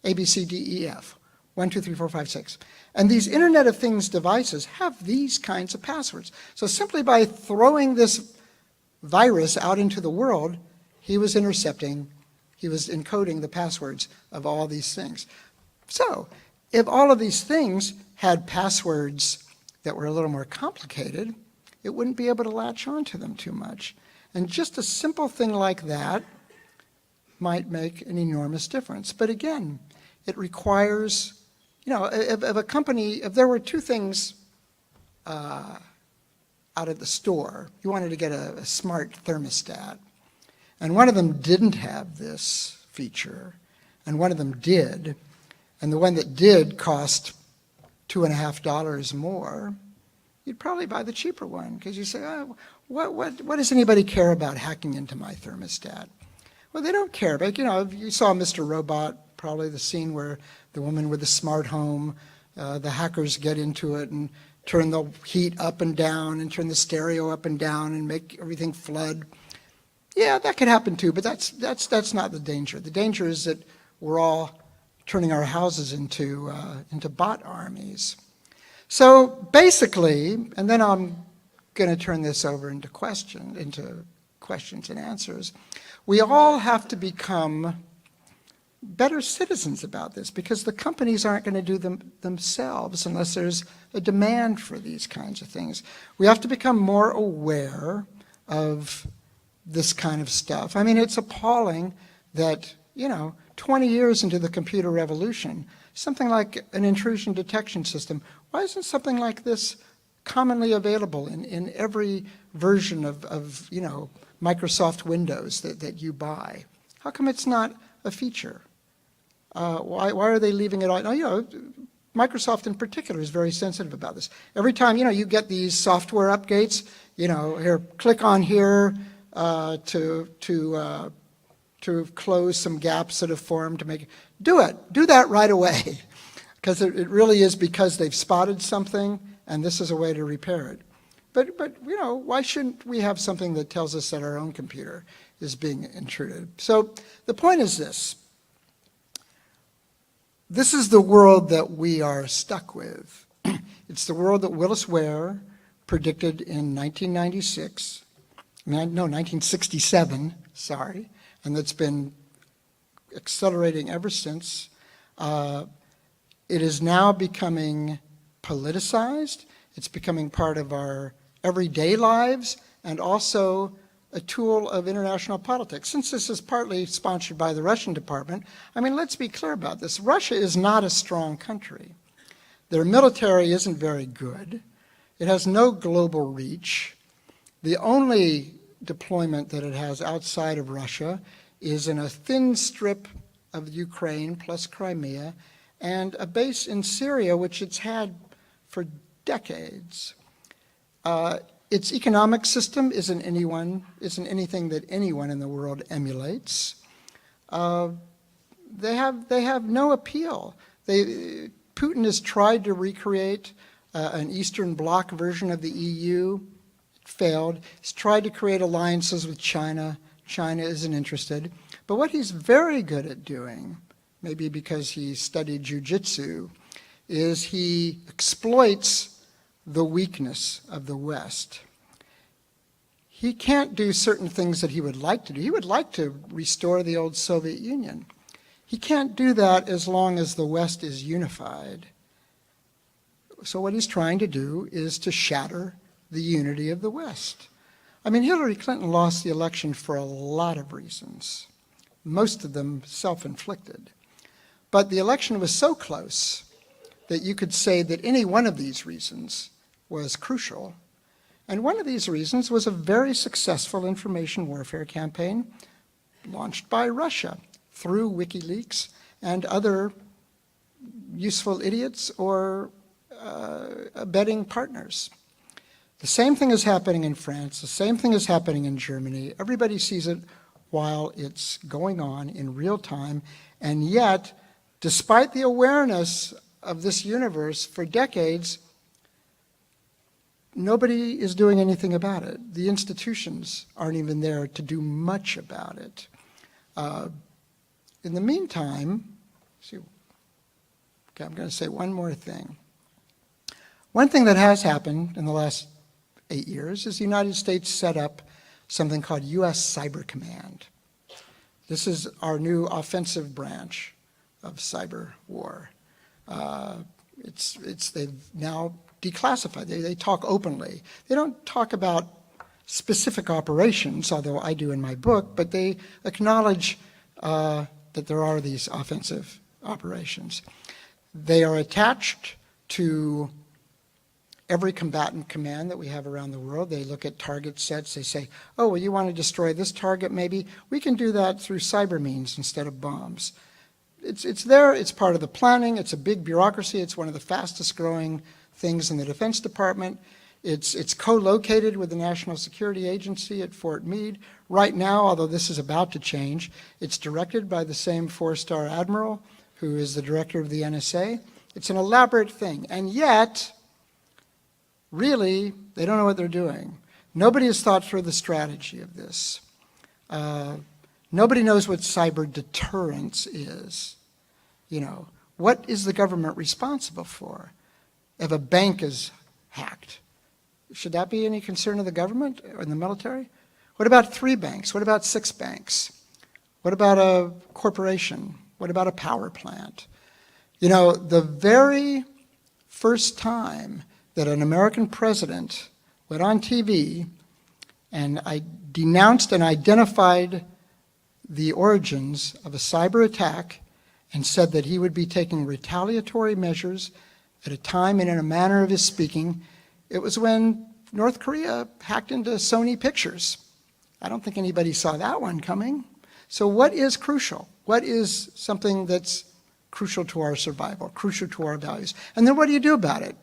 A, B, C, D, E, F, 1, 2, 3, 4, 5, 6. And these Internet of Things devices have these kinds of passwords. So simply by throwing this virus out into the world, he was encoding the passwords of all these things. So if all of these things had passwords that were a little more complicated, it wouldn't be able to latch onto them too much. And just a simple thing like that might make an enormous difference. But again, it requires, if a company, if there were two things out at the store, you wanted to get a smart thermostat, and one of them didn't have this feature, and one of them did, and the one that did cost $2.50 more, you'd probably buy the cheaper one, because you say, oh, what does anybody care about hacking into my thermostat? Well, they don't care, but you saw Mr. Robot, probably the scene where the woman with the smart home, the hackers get into it and turn the heat up and down and turn the stereo up and down and make everything flood. Yeah, that could happen too, but that's not the danger. The danger is that we're all turning our houses into bot armies. So basically, and then I'm going to turn this over into questions and answers. We all have to become better citizens about this, because the companies aren't going to do them themselves unless there's a demand for these kinds of things. We have to become more aware of this kind of stuff. I mean, it's appalling that, 20 years into the computer revolution, something like an intrusion detection system, why isn't something like this commonly available in every version of Microsoft Windows that you buy? How come it's not a feature? Why are they leaving it out? Microsoft in particular is very sensitive about this. Every time, you get these software updates, here, click on here to close some gaps that have formed to make it. Do that right away, because it really is because they've spotted something, and this is a way to repair it. But why shouldn't we have something that tells us that our own computer is being intruded? So the point is this. This is the world that we are stuck with. It's the world that Willis Ware predicted in 1967, sorry, and that's been accelerating ever since. It is now becoming politicized. It's becoming part of our everyday lives and also a tool of international politics. Since this is partly sponsored by the Russian department, let's be clear about this. Russia is not a strong country. Their military isn't very good. It has no global reach. The only deployment that it has outside of Russia is in a thin strip of Ukraine plus Crimea and a base in Syria, which it's had for decades. Its economic system isn't anything that anyone in the world emulates. They have no appeal. Putin has tried to recreate an Eastern Bloc version of the EU. It failed. He's tried to create alliances with China. China isn't interested. But what he's very good at doing, maybe because he studied jiu-jitsu, is he exploits the weakness of the West. He can't do certain things that he would like to do. He would like to restore the old Soviet Union. He can't do that as long as the West is unified. So what he's trying to do is to shatter the unity of the West. Hillary Clinton lost the election for a lot of reasons, most of them self-inflicted. But the election was so close that you could say that any one of these reasons was crucial. And one of these reasons was a very successful information warfare campaign launched by Russia through WikiLeaks and other useful idiots or abetting partners. The same thing is happening in France. The same thing is happening in Germany. Everybody sees it while it's going on in real time. And yet, despite the awareness of this universe for decades, nobody is doing anything about it. The institutions aren't even there to do much about it. In the meantime, I'm going to say one more thing. One thing that has happened in the last 8 years is the United States set up something called U.S. Cyber Command. This is our new offensive branch of cyber war. They've now declassified. They talk openly. They don't talk about specific operations, although I do in my book, but they acknowledge that there are these offensive operations. They are attached to every combatant command that we have around the world. They look at target sets. They say, oh, well, you want to destroy this target maybe? We can do that through cyber means instead of bombs. It's there. It's part of the planning. It's a big bureaucracy. It's one of the fastest growing things in the Defense Department. It's co-located with the National Security Agency at Fort Meade. Right now, although this is about to change, it's directed by the same four-star admiral who is the director of the NSA. It's an elaborate thing, and yet, really, they don't know what they're doing. Nobody has thought through the strategy of this. Nobody knows what cyber deterrence is. You know, what is the government responsible for if a bank is hacked? Should that be any concern of the government or the military? What about 3 banks? What about 6 banks? What about a corporation? What about a power plant? You know, the very first time that an American president went on TV and I denounced and identified the origins of a cyber attack and said that he would be taking retaliatory measures at a time and in a manner of his speaking, it was when North Korea hacked into Sony Pictures. I don't think anybody saw that one coming. So what is crucial? What is something that's crucial to our survival, crucial to our values? And then what do you do about it?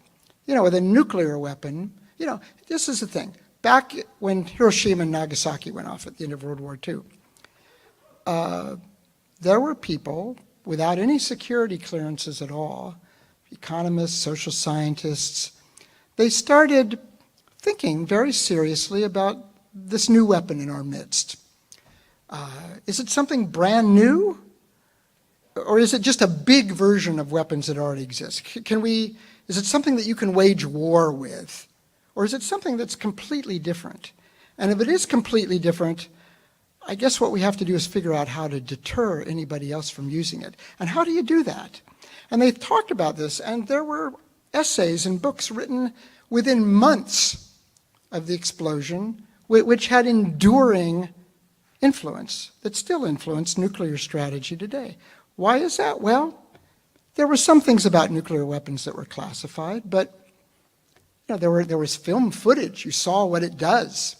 You know, with a nuclear weapon, you know, this is the thing. Back when Hiroshima and Nagasaki went off at the end of World War II, there were people without any security clearances at all, economists, social scientists. They started thinking very seriously about this new weapon in our midst. Is it something brand new? Or is it just a big version of weapons that already exist? Is it something that you can wage war with? Or is it something that's completely different? And if it is completely different, I guess what we have to do is figure out how to deter anybody else from using it. And how do you do that? And they talked about this, and there were essays and books written within months of the explosion, which had enduring influence, that still influence nuclear strategy today. Why is that? Well, there were some things about nuclear weapons that were classified, but you know, there was film footage. You saw what it does.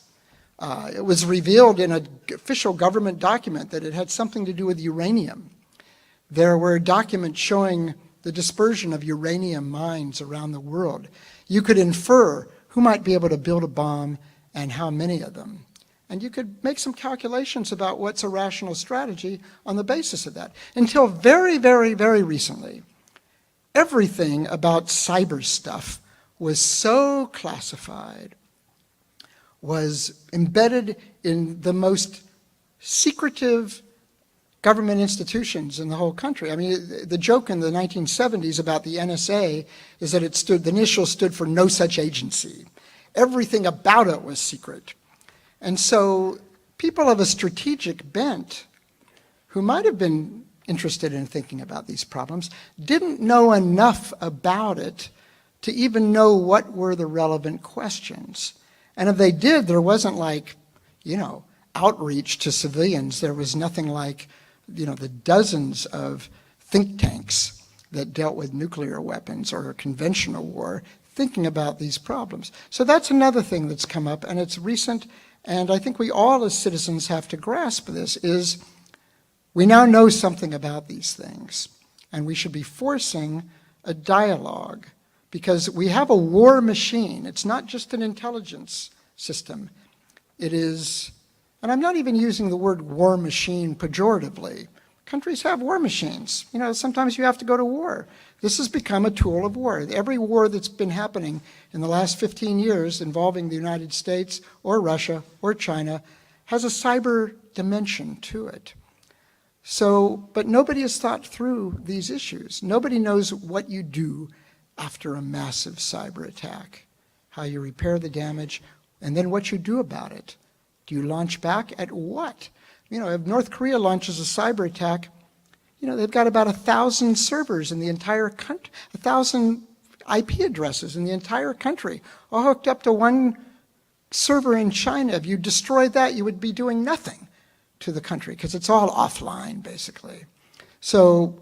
It was revealed in an official government document that it had something to do with uranium. There were documents showing the dispersion of uranium mines around the world. You could infer who might be able to build a bomb and how many of them. And you could make some calculations about what's a rational strategy on the basis of that. Until very, very, very recently, everything about cyber stuff was so classified, was embedded in the most secretive government institutions in the whole country. I mean, the joke in the 1970s about the NSA is that the initials stood for no such agency. Everything about it was secret. And so people of a strategic bent who might have been interested in thinking about these problems didn't know enough about it to even know what were the relevant questions. And if they did, there wasn't like, you know, outreach to civilians. There was nothing like, you know, the dozens of think tanks that dealt with nuclear weapons or conventional war thinking about these problems. So that's another thing that's come up, and it's recent, and I think we all as citizens have to grasp this, is we now know something about these things, and we should be forcing a dialogue, because we have a war machine. It's not just an intelligence system. It is, and I'm not even using the word war machine pejoratively. Countries have war machines. You know, sometimes you have to go to war. This has become a tool of war. Every war that's been happening in the last 15 years involving the United States or Russia or China has a cyber dimension to it. So, but nobody has thought through these issues. Nobody knows what you do after a massive cyber attack, how you repair the damage, and then what you do about it. Do you launch back at what? You know, if North Korea launches a cyber attack, you know, they've got about 1,000 servers in the entire country, 1,000 IP addresses in the entire country, all hooked up to one server in China. If you destroyed that, you would be doing nothing to the country because it's all offline, basically. So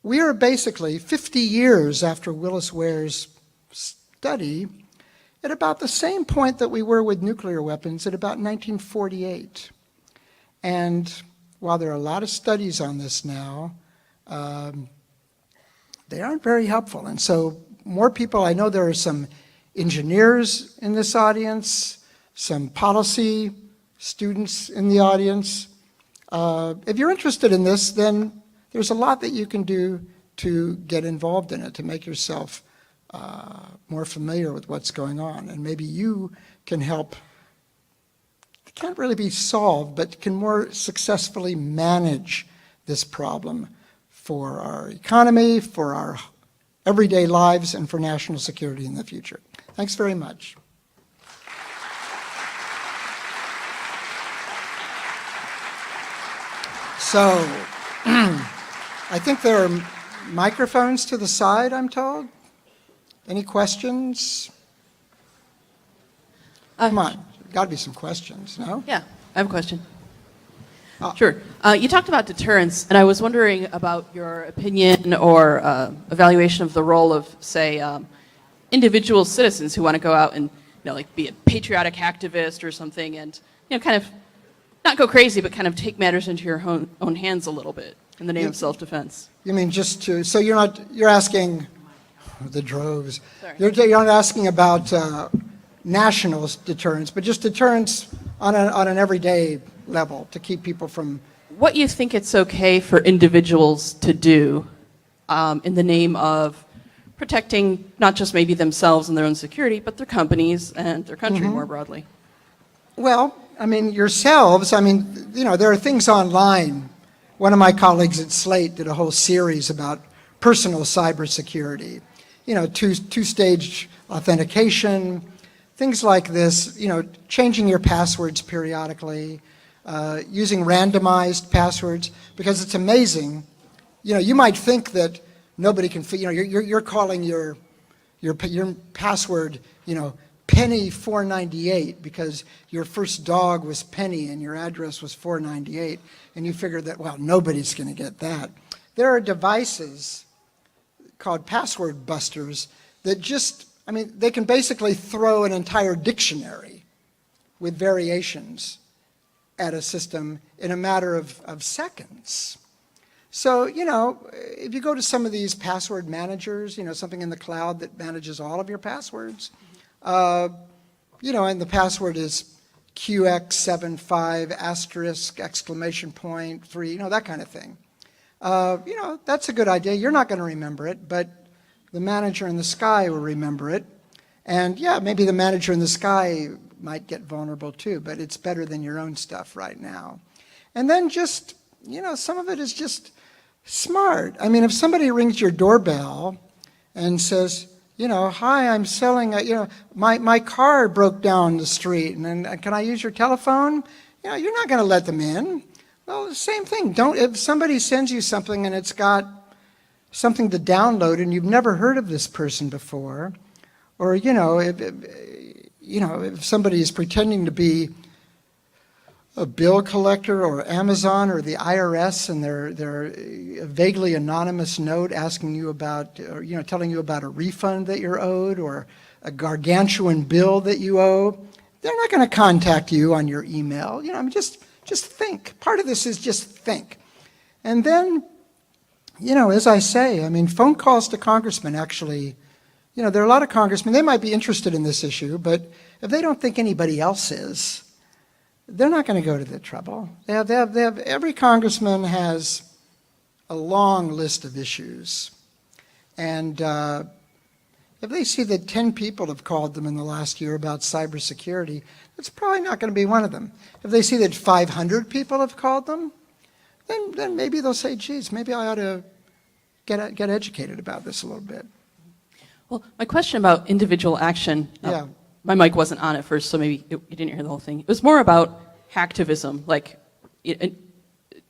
we are basically 50 years after Willis Ware's study at about the same point that we were with nuclear weapons at about 1948. And while there are a lot of studies on this now, they aren't very helpful. And so more people, I know there are some engineers in this audience, some policy students in the audience. If you're interested in this, then there's a lot that you can do to get involved in it, to make yourself more familiar with what's going on. And maybe you can help. It can't really be solved, but can more successfully manage this problem for our economy, for our everyday lives, and for national security in the future. Thanks very much. So, I think there are microphones to the side, I'm told. Any questions? Come on, got to be some questions, no? Yeah, I have a question. Oh. Sure. You talked about deterrence, and I was wondering about your opinion or evaluation of the role of, say, individual citizens who want to go out and, like be a patriotic activist or something, and kind of not go crazy, but kind of take matters into your own hands a little bit in the name of self-defense. You mean just to, so you're asking the droves. Sorry. You're not asking about national deterrence, but just deterrence on an everyday level to keep people from. What you think it's okay for individuals to do in the name of protecting not just maybe themselves and their own security, but their companies and their country more broadly? Well, I mean, yourselves, there are things online. One of my colleagues at Slate did a whole series about personal cybersecurity, two-stage authentication, things like this, changing your passwords periodically, using randomized passwords, because it's amazing. You might think that nobody can, you're calling your password, Penny 498 because your first dog was Penny and your address was 498, and you figure that, well, nobody's going to get that. There are devices called password busters that they can basically throw an entire dictionary with variations at a system in a matter of seconds. So, if you go to some of these password managers, something in the cloud that manages all of your passwords, and the password is QX75 *! 3, that kind of thing. That's a good idea. You're not going to remember it, but the manager in the sky will remember it. And yeah, maybe the manager in the sky might get vulnerable too, but it's better than your own stuff right now. And then just, some of it is just smart. If somebody rings your doorbell and says, hi, I'm selling, my car broke down the street, and can I use your telephone? You're not going to let them in. Well, the same thing. If somebody sends you something and it's got something to download and you've never heard of this person before, or, if somebody is pretending to be a bill collector or Amazon or the IRS, and they're a vaguely anonymous note asking you about, or telling you about a refund that you're owed or a gargantuan bill that you owe, they're not going to contact you on your email. Just think. Part of this is just think. And then, as I say, phone calls to congressmen actually, there are a lot of congressmen, they might be interested in this issue, but if they don't think anybody else is, they're not going to go to the trouble. Every congressman has a long list of issues. And if they see that 10 people have called them in the last year about cybersecurity, it's probably not going to be one of them. If they see that 500 people have called them, then maybe they'll say, geez, maybe I ought to get educated about this a little bit. Well, my question about individual action, Yeah. My mic wasn't on at first, so maybe you didn't hear the whole thing. It was more about hacktivism, like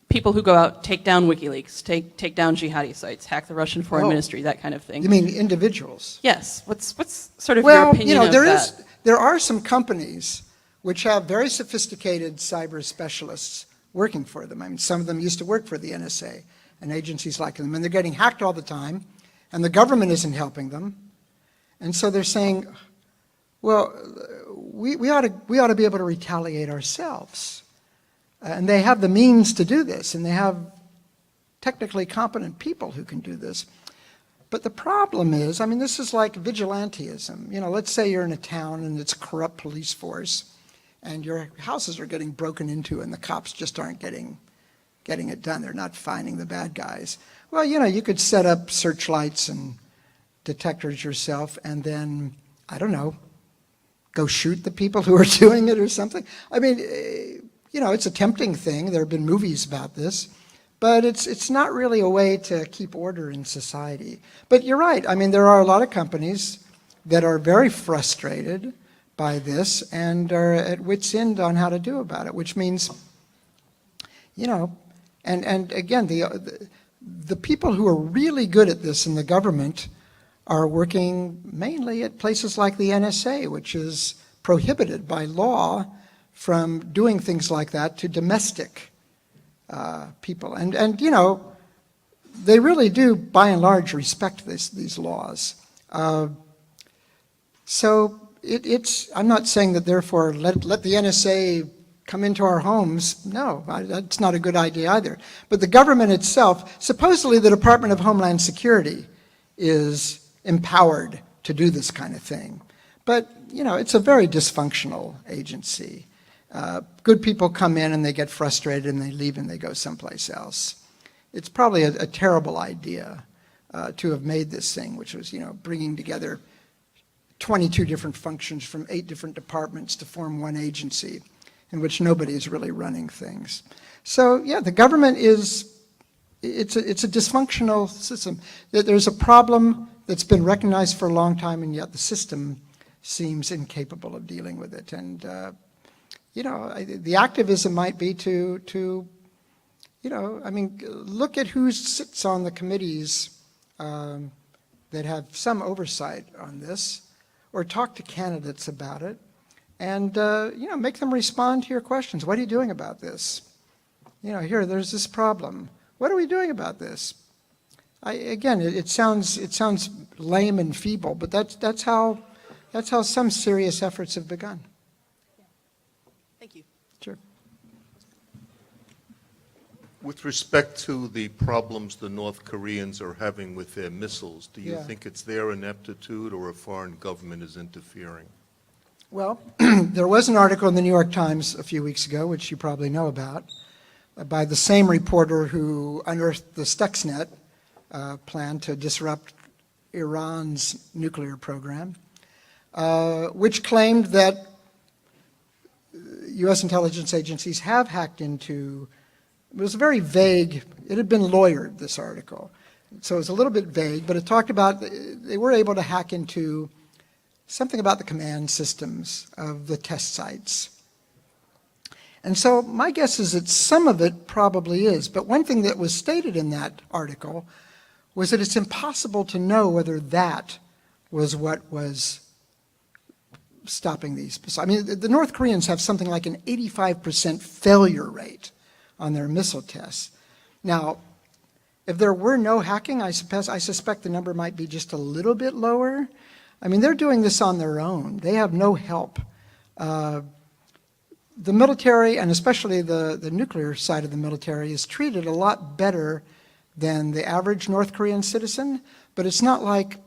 people who go out, take down WikiLeaks, take down jihadi sites, hack the Russian Foreign Oh. Ministry, that kind of thing. You mean individuals? Yes. What's sort of your Well, opinion you know, of there that? there are some companies which have very sophisticated cyber specialists working for them. I mean, some of them used to work for the NSA and agencies like them, and they're getting hacked all the time, and the government isn't helping them. And so they're saying, well, we ought to be able to retaliate ourselves. And they have the means to do this, and they have technically competent people who can do this. But the problem is, I mean, this is like vigilantism. You know, let's say you're in a town and it's a corrupt police force, and your houses are getting broken into, and the cops just aren't getting it done. They're not finding the bad guys. Well, you know, you could set up searchlights and detectors yourself, and then, I don't know, go shoot the people who are doing it or something. I mean, you know, it's a tempting thing. There have been movies about this. But it's not really a way to keep order in society. But you're right. I mean, there are a lot of companies that are very frustrated by this and are at wit's end on how to do about it, which means, you know, and again, the people who are really good at this in the government are working mainly at places like the NSA, which is prohibited by law from doing things like that to domestic people. And you know, they really do, by and large, respect these laws. So I'm not saying that therefore let the NSA come into our homes. No, that's not a good idea either. But the government itself, supposedly the Department of Homeland Security is empowered to do this kind of thing. But, you know, it's a very dysfunctional agency. Good people come in and they get frustrated and they leave and they go someplace else. It's probably a terrible idea to have made this thing, which was, you know, bringing together 22 different functions from 8 different departments to form one agency in which nobody is really running things. So, yeah, the government it's a dysfunctional system. There's a problem that's been recognized for a long time, and yet the system seems incapable of dealing with it. And you know, the activism might be to, you know, I mean, look at who sits on the committees that have some oversight on this, or talk to candidates about it, and, you know, make them respond to your questions. What are you doing about this? You know, there's this problem. What are we doing about this? Again, it sounds lame and feeble, but that's how some serious efforts have begun. Thank you. Sure. With respect to the problems the North Koreans are having with their missiles, do you Yeah. think it's their ineptitude or a foreign government is interfering? Well, there was an article in the New York Times a few weeks ago, which you probably know about, by the same reporter who unearthed the Stuxnet plan to disrupt Iran's nuclear program, which claimed that U.S. intelligence agencies have hacked into, it was very vague, it had been lawyered, this article. So it was a little bit vague, but it talked about, they were able to hack into something about the command systems of the test sites. And so my guess is that some of it probably is, but one thing that was stated in that article was that it's impossible to know whether that was what was stopping these. I mean, the North Koreans have something like an 85% failure rate on their missile tests. Now, if there were no hacking, I suspect the number might be just a little bit lower. I mean, they're doing this on their own. They have no help. The military, and especially the nuclear side of the military, is treated a lot better than the average North Korean citizen, but it's not like,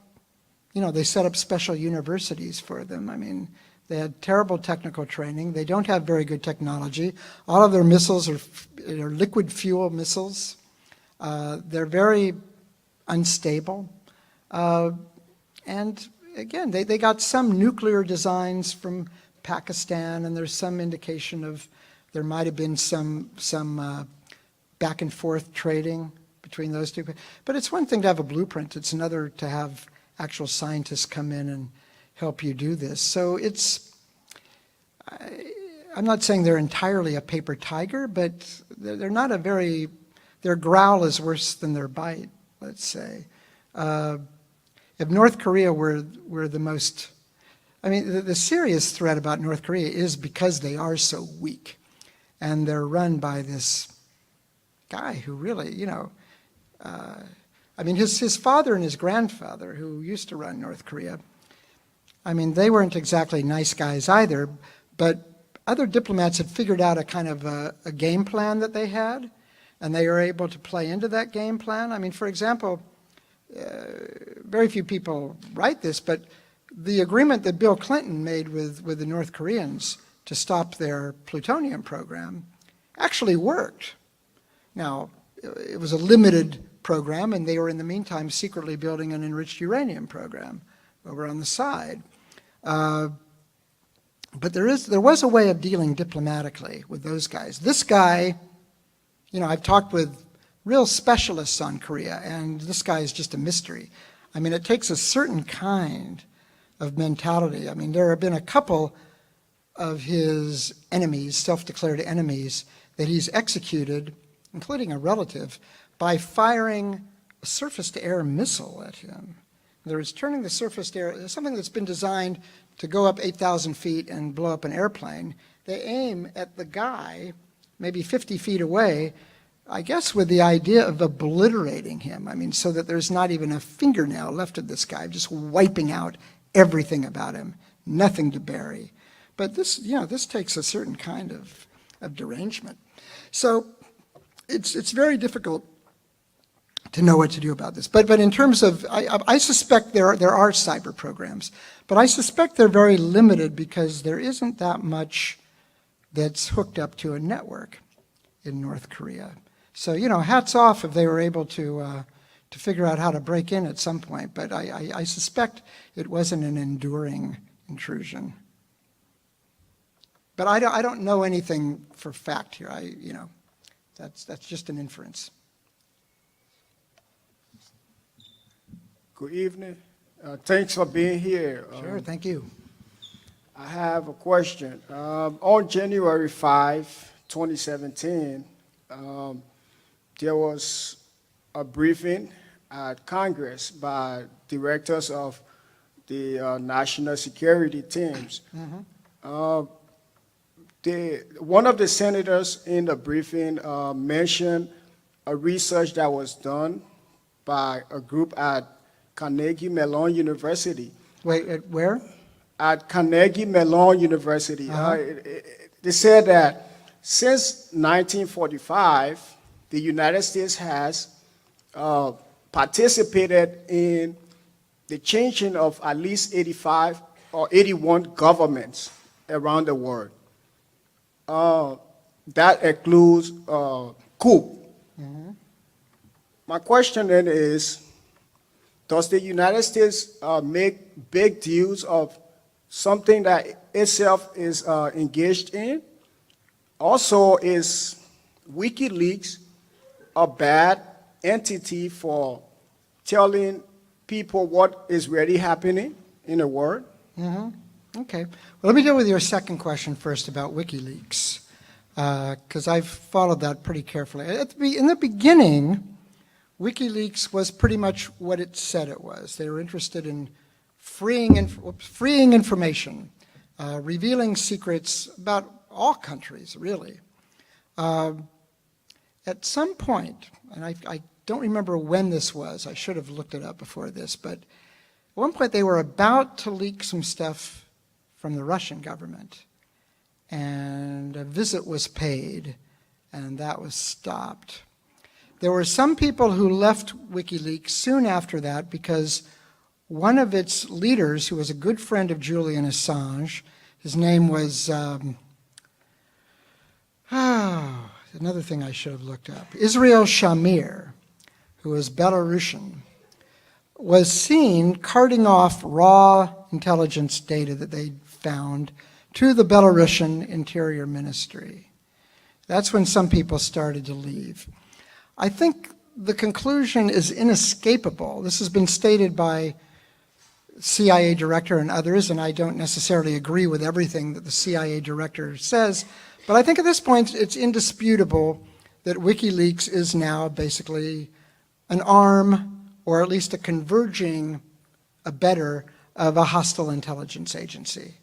you know, they set up special universities for them. I mean, they had terrible technical training. They don't have very good technology. All of their missiles are liquid fuel missiles. They're very unstable. And again, they got some nuclear designs from Pakistan, and there's some indication of there might have been some back and forth trading between those two. But it's one thing to have a blueprint. It's another to have actual scientists come in and help you do this. So I'm not saying they're entirely a paper tiger, but they're not a very, their growl is worse than their bite, let's say. If North Korea were the most, I mean, the serious threat about North Korea is because they are so weak. And they're run by this guy who really, you know, I mean, his father and his grandfather, who used to run North Korea, I mean, they weren't exactly nice guys either, but other diplomats had figured out a kind of a game plan that they had, and they were able to play into that game plan. I mean, for example, very few people write this, but the agreement that Bill Clinton made with the North Koreans to stop their plutonium program actually worked. Now, it was a limited program, and they were in the meantime secretly building an enriched uranium program over on the side. But there was a way of dealing diplomatically with those guys. This guy, you know, I've talked with real specialists on Korea, and this guy is just a mystery. I mean, it takes a certain kind of mentality. I mean, there have been a couple of his enemies, self-declared enemies, that he's executed, including a relative, by firing a surface-to-air missile at him. There is turning the surface-to-air, something that's been designed to go up 8,000 feet and blow up an airplane. They aim at the guy, maybe 50 feet away, I guess with the idea of obliterating him. I mean, so that there's not even a fingernail left of this guy, just wiping out everything about him, nothing to bury. But this, you know, this takes a certain kind of derangement. So it's very difficult to know what to do about this. But in terms of, I suspect there are cyber programs, but I suspect they're very limited because there isn't that much that's hooked up to a network in North Korea. So, you know, hats off if they were able to figure out how to break in at some point, but I suspect it wasn't an enduring intrusion. But I don't know anything for fact here. You know, that's just an inference. Good evening. Thanks for being here. Sure, thank you. I have a question. On January 5, 2017, there was a briefing at Congress by directors of the national security teams. Mm-hmm. One of the senators in the briefing mentioned a research that was done by a group at Carnegie Mellon University. Wait, at where? At Carnegie Mellon University. They said that since 1945, the United States has participated in the changing of at least 85 or 81 governments around the world. That includes coup. Mm-hmm. My question then is, does the United States make big deals of something that itself is engaged in? Also, is WikiLeaks a bad entity for telling people what is really happening in the world? Mm-hmm. Okay. Well, let me deal with your second question first about WikiLeaks, because I've followed that pretty carefully. In the beginning, WikiLeaks was pretty much what it said it was. They were interested in freeing information, revealing secrets about all countries, really. At some point, and I don't remember when this was, I should have looked it up before this, but at one point they were about to leak some stuff from the Russian government, and a visit was paid, and that was stopped. There were some people who left WikiLeaks soon after that because one of its leaders, who was a good friend of Julian Assange, his name was, another thing I should have looked up, Israel Shamir, who was Belarusian, was seen carting off raw intelligence data that they found to the Belarusian Interior Ministry. That's when some people started to leave. I think the conclusion is inescapable. This has been stated by CIA director and others, and I don't necessarily agree with everything that the CIA director says, but I think at this point it's indisputable that WikiLeaks is now basically an arm, or at least a converging, a better, of a hostile intelligence agency,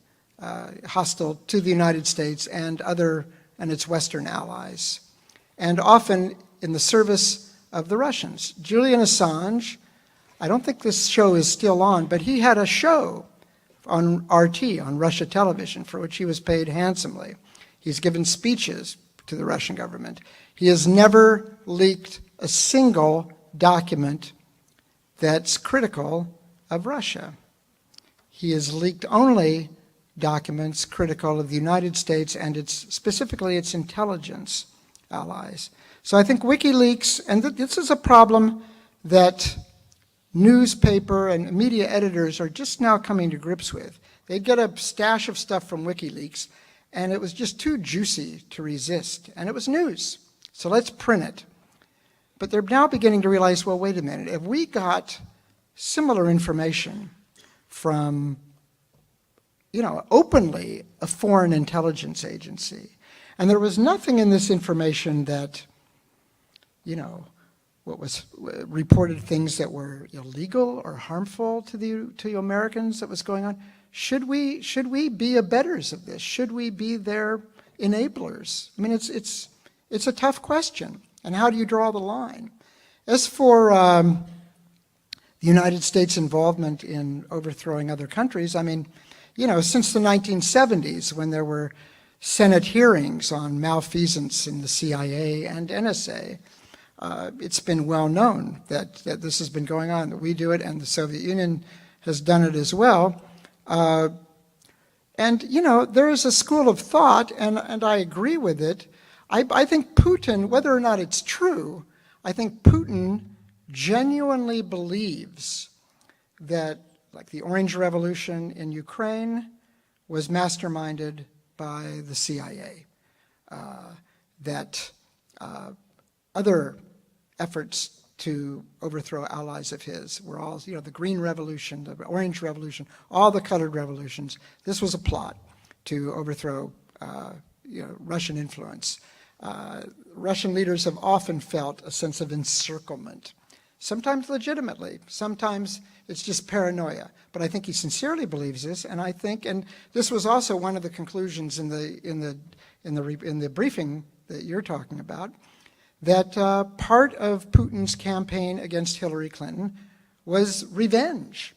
hostile to the United States and its Western allies, and often in the service of the Russians. Julian Assange, I don't think this show is still on, but he had a show on RT, on Russia television, for which he was paid handsomely. He's given speeches to the Russian government. He has never leaked a single document that's critical of Russia. He has leaked only documents critical of the United States and specifically its intelligence allies. So I think WikiLeaks, and this is a problem that newspaper and media editors are just now coming to grips with. They'd get a stash of stuff from WikiLeaks, and it was just too juicy to resist, and it was news. So let's print it. But they're now beginning to realize, well, wait a minute, if we got similar information from, openly a foreign intelligence agency, and there was nothing in this information that, what was reported things that were illegal or harmful to the Americans that was going on. Should we be abettors of this? Should we be their enablers? I mean, it's a tough question. And how do you draw the line? As for the United States' involvement in overthrowing other countries, I mean, since the 1970s, when there were Senate hearings on malfeasance in the CIA and NSA, it's been well known that this has been going on, that we do it, and the Soviet Union has done it as well. And there is a school of thought, and I agree with it. I think Putin, whether or not it's true, I think Putin genuinely believes that, like the Orange Revolution in Ukraine was masterminded by the CIA, that other efforts to overthrow allies of his were all, the Green Revolution, the Orange Revolution, all the colored revolutions. This was a plot to overthrow Russian influence. Russian leaders have often felt a sense of encirclement, sometimes legitimately, sometimes it's just paranoia. But I think he sincerely believes this, and and this was also one of the conclusions in the briefing that you're talking about, that part of Putin's campaign against Hillary Clinton was revenge.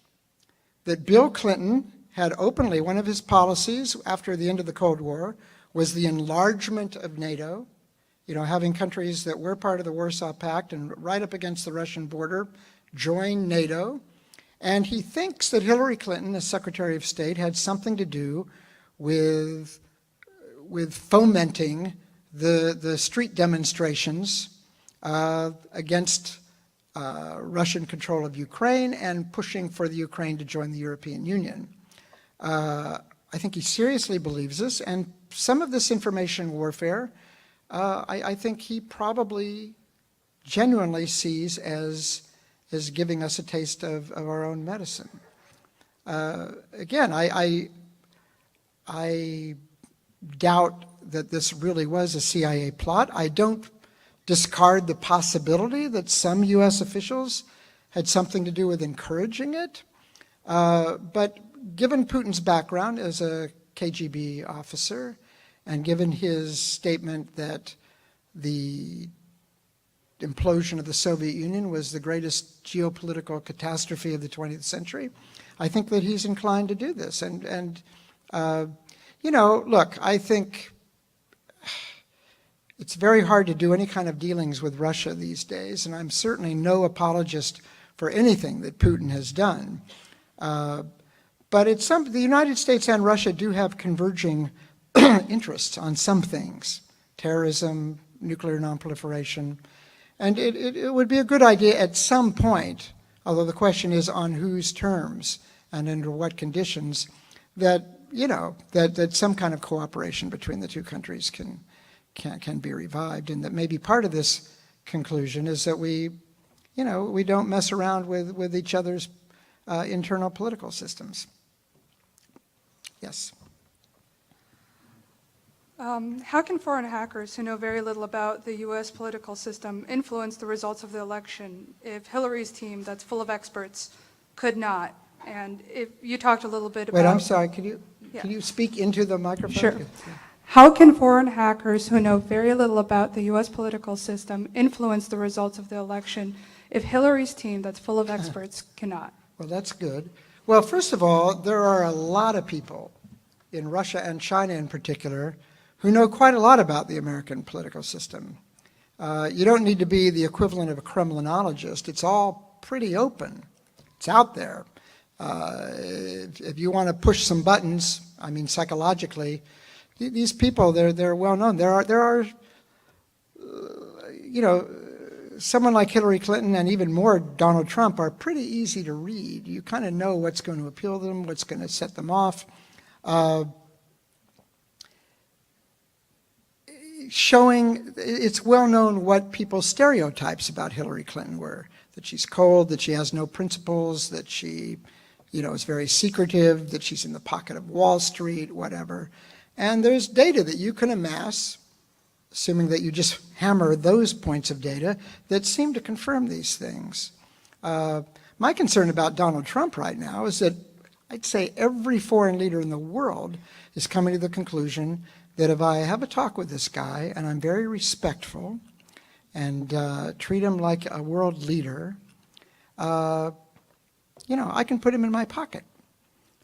That Bill Clinton had openly, one of his policies after the end of the Cold War was the enlargement of NATO, having countries that were part of the Warsaw Pact and right up against the Russian border join NATO. And he thinks that Hillary Clinton, as Secretary of State, had something to do with fomenting the street demonstrations against Russian control of Ukraine and pushing for the Ukraine to join the European Union. I think he seriously believes this, and some of this information warfare, I think he probably genuinely sees as giving us a taste of our own medicine. Again, I doubt that this really was a CIA plot. I don't discard the possibility that some U.S. officials had something to do with encouraging it. But given Putin's background as a KGB officer, and given his statement that the implosion of the Soviet Union was the greatest geopolitical catastrophe of the 20th century, I think that he's inclined to do this. Look, I think it's very hard to do any kind of dealings with Russia these days, and I'm certainly no apologist for anything that Putin has done. But the United States and Russia do have converging interests on some things: terrorism, nuclear nonproliferation. And it would be a good idea at some point, although the question is on whose terms and under what conditions, that some kind of cooperation between the two countries can be revived, and that maybe part of this conclusion is that we don't mess around with each other's internal political systems. Yes. How can foreign hackers who know very little about the U.S. political system influence the results of the election if Hillary's team, that's full of experts, could not? And if you talked a little bit about... Wait, I'm sorry, can you speak into the microphone? Sure. Yeah. How can foreign hackers who know very little about the U.S. political system influence the results of the election if Hillary's team, that's full of experts, cannot? Well, that's good. Well, first of all, there are a lot of people in Russia and China in particular who know quite a lot about the American political system. You don't need to be the equivalent of a Kremlinologist. It's all pretty open. It's out there. If you want to push some buttons, I mean, psychologically, these people, they're well known. There are someone like Hillary Clinton and even more Donald Trump are pretty easy to read. You kind of know what's going to appeal to them, what's going to set them off. Showing, it's well known what people's stereotypes about Hillary Clinton were, that she's cold, that she has no principles, that she, is very secretive, that she's in the pocket of Wall Street, whatever. And there's data that you can amass, assuming that you just hammer those points of data, that seem to confirm these things. My concern about Donald Trump right now is that I'd say every foreign leader in the world is coming to the conclusion that if I have a talk with this guy and I'm very respectful and treat him like a world leader, I can put him in my pocket.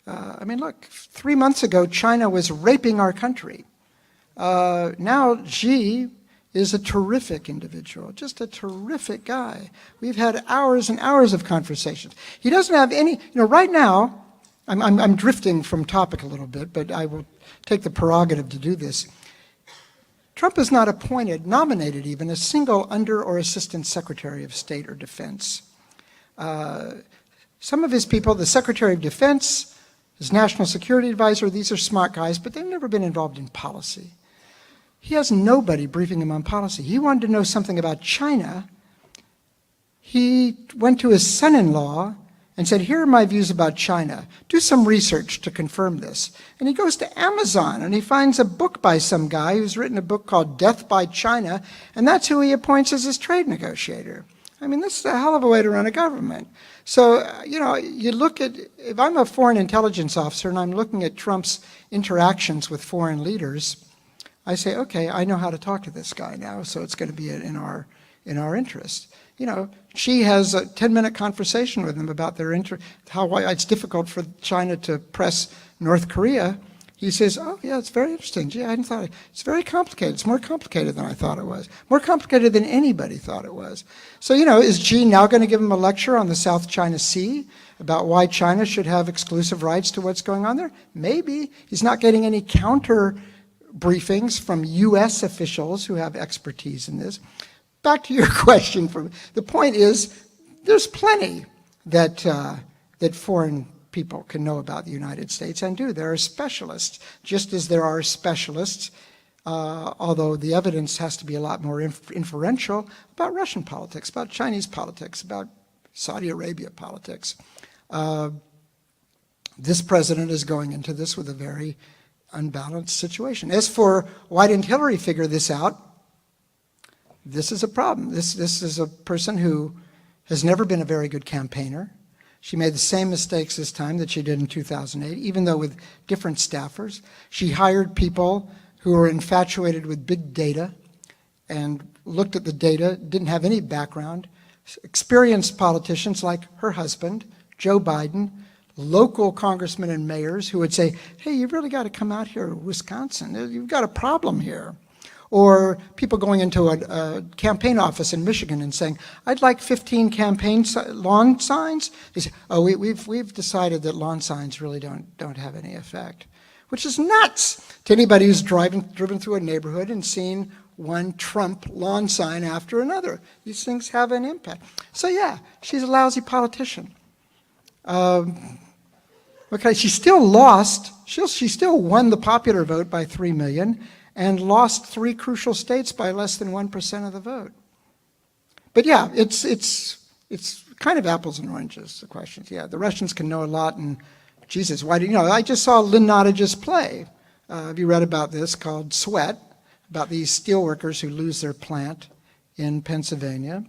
I mean, look, 3 months ago, China was raping our country. Now Xi is a terrific individual, just a terrific guy. We've had hours and hours of conversations. He doesn't have any, right now, I'm drifting from topic a little bit, but I will take the prerogative to do this. Trump has not nominated even a single under or assistant secretary of state or defense. Some of his people, the secretary of defense, his national security advisor, these are smart guys, but they've never been involved in policy. He has nobody briefing him on policy. He wanted to know something about China. He went to his son-in-law and said, here are my views about China. Do some research to confirm this. And he goes to Amazon and he finds a book by some guy who's written a book called Death by China, and that's who he appoints as his trade negotiator. I mean, this is a hell of a way to run a government. So, you look at, if I'm a foreign intelligence officer and I'm looking at Trump's interactions with foreign leaders, I say, okay, I know how to talk to this guy now, so it's going to be in our interest. She has a 10-minute conversation with him about why it's difficult for China to press North Korea. He says, oh, yeah, it's very interesting. Gee, I hadn't thought it's very complicated. It's more complicated than I thought it was. More complicated than anybody thought it was. So, is Xi now going to give him a lecture on the South China Sea about why China should have exclusive rights to what's going on there? Maybe. He's not getting any counter briefings from U.S. officials who have expertise in this. Back to your question. The point is, there's plenty that foreign people can know about the United States and do. There are specialists, just as there are specialists, although the evidence has to be a lot more inferential, about Russian politics, about Chinese politics, about Saudi Arabia politics. This president is going into this with a very unbalanced situation. As for why didn't Hillary figure this out, this is a problem. This is a person who has never been a very good campaigner. She made the same mistakes this time that she did in 2008, even though with different staffers. She hired people who were infatuated with big data and looked at the data, didn't have any background. Experienced politicians like her husband, Joe Biden, local congressmen and mayors who would say, hey, you've really got to come out here to Wisconsin. You've got a problem here. Or people going into a campaign office in Michigan and saying, I'd like 15 campaign lawn signs. They say, oh, we've decided that lawn signs really don't have any effect, which is nuts to anybody who's driven through a neighborhood and seen one Trump lawn sign after another. These things have an impact. So yeah, she's a lousy politician. Okay, she still lost. She still won the popular vote by 3 million. And lost 3 crucial states by less than 1% of the vote. But yeah, it's kind of apples and oranges, the questions. Yeah, the Russians can know a lot, and Jesus, why do you know? I just saw Lynn Nottage's play. Have you read about this, called Sweat, about these steelworkers who lose their plant in Pennsylvania?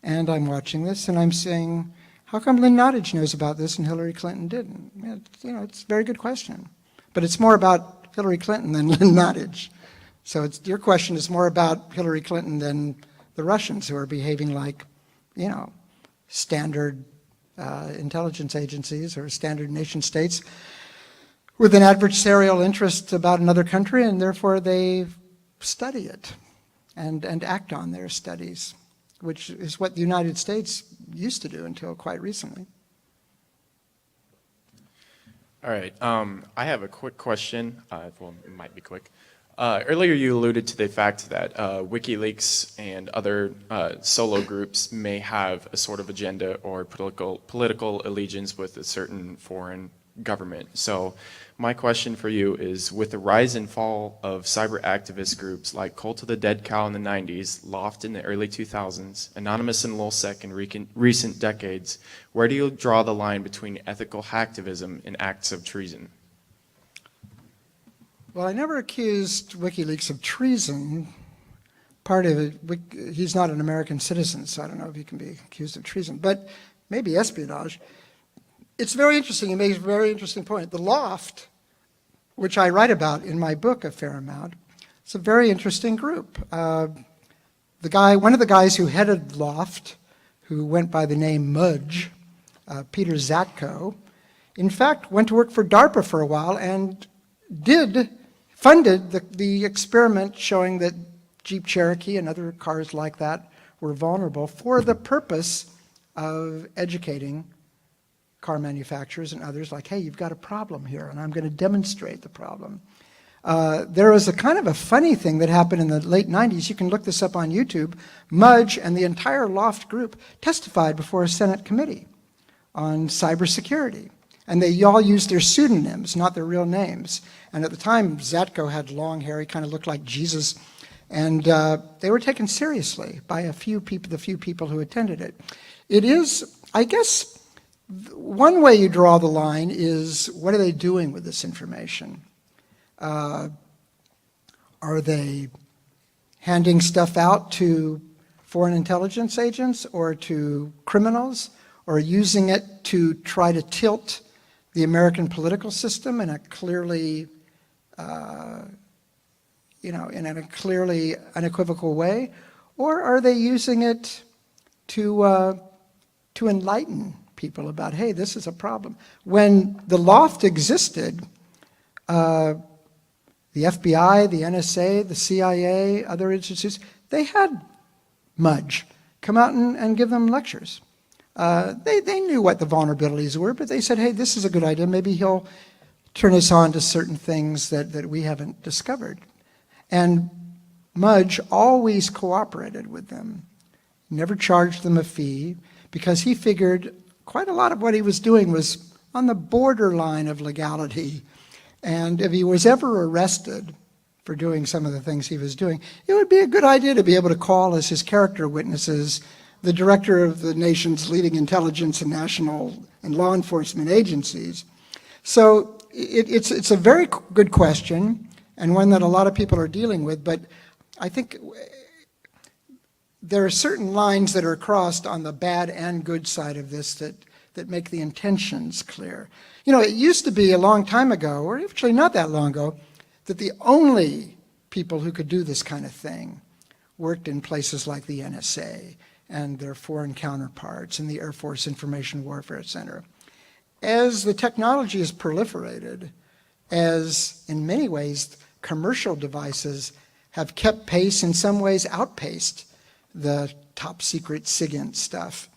And I'm watching this, and I'm saying, how come Lynn Nottage knows about this and Hillary Clinton didn't? It's a very good question. But it's more about Hillary Clinton than Lynn Nottage. So your question is more about Hillary Clinton than the Russians, who are behaving like, standard intelligence agencies or standard nation states with an adversarial interest about another country, and therefore they study it and act on their studies, which is what the United States used to do until quite recently. All right. I have a quick question. Well, it might be quick. Earlier, you alluded to the fact that WikiLeaks and other solo groups may have a sort of agenda or political allegiance with a certain foreign government. So my question for you is, with the rise and fall of cyber activist groups like Cult of the Dead Cow in the 90s, Loft in the early 2000s, Anonymous and LulzSec in recent decades, where do you draw the line between ethical hacktivism and acts of treason? Well, I never accused WikiLeaks of treason. Part of it, he's not an American citizen, so I don't know if he can be accused of treason, but maybe espionage. It's very interesting. He makes a very interesting point. The Loft, which I write about in my book a fair amount, it's a very interesting group. One of the guys who headed Loft, who went by the name Mudge, Peter Zatko, in fact, went to work for DARPA for a while and funded the experiment showing that Jeep Cherokee and other cars like that were vulnerable for the purpose of educating car manufacturers and others, like, hey, you've got a problem here, and I'm going to demonstrate the problem. There was a kind of a funny thing that happened in the late 90s. You can look this up on YouTube. Mudge and the entire Loft group testified before a Senate committee on cybersecurity. And they all used their pseudonyms, not their real names. And at the time, Zatko had long hair. He kind of looked like Jesus. And they were taken seriously by the few people who attended it. It is, I guess, one way you draw the line is, what are they doing with this information? Are they handing stuff out to foreign intelligence agents or to criminals, or using it to try to tilt the American political system in a clearly, in a clearly unequivocal way, or are they using it to enlighten people about, hey, this is a problem? When the Loft existed, the FBI, the NSA, the CIA, other agencies, they had Mudge come out and give them lectures. They knew what the vulnerabilities were, but they said, hey, this is a good idea. Maybe he'll turn us on to certain things that we haven't discovered. And Mudge always cooperated with them, never charged them a fee, because he figured quite a lot of what he was doing was on the borderline of legality. And if he was ever arrested for doing some of the things he was doing, it would be a good idea to be able to call as his character witnesses the director of the nation's leading intelligence and national and law enforcement agencies. So it's a very good question, and one that a lot of people are dealing with, but I think there are certain lines that are crossed on the bad and good side of this that make the intentions clear. It used to be a long time ago, or actually not that long ago, that the only people who could do this kind of thing worked in places like the NSA and their foreign counterparts and the Air Force Information Warfare Center. As the technology has proliferated, as in many ways commercial devices have kept pace, in some ways outpaced the top secret SIGINT stuff,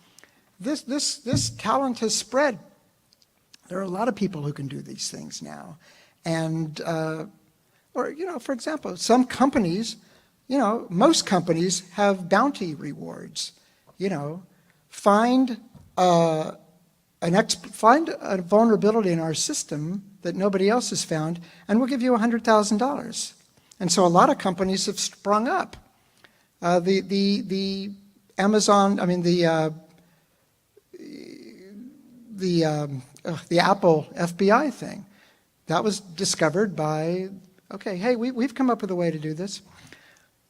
this talent has spread. There are a lot of people who can do these things now. And, for example, some companies, most companies have bounty rewards. Find a vulnerability in our system that nobody else has found, and we'll give you $100,000. And so a lot of companies have sprung up. The Amazon, the Apple FBI thing. That was discovered by, okay, hey, we've come up with a way to do this.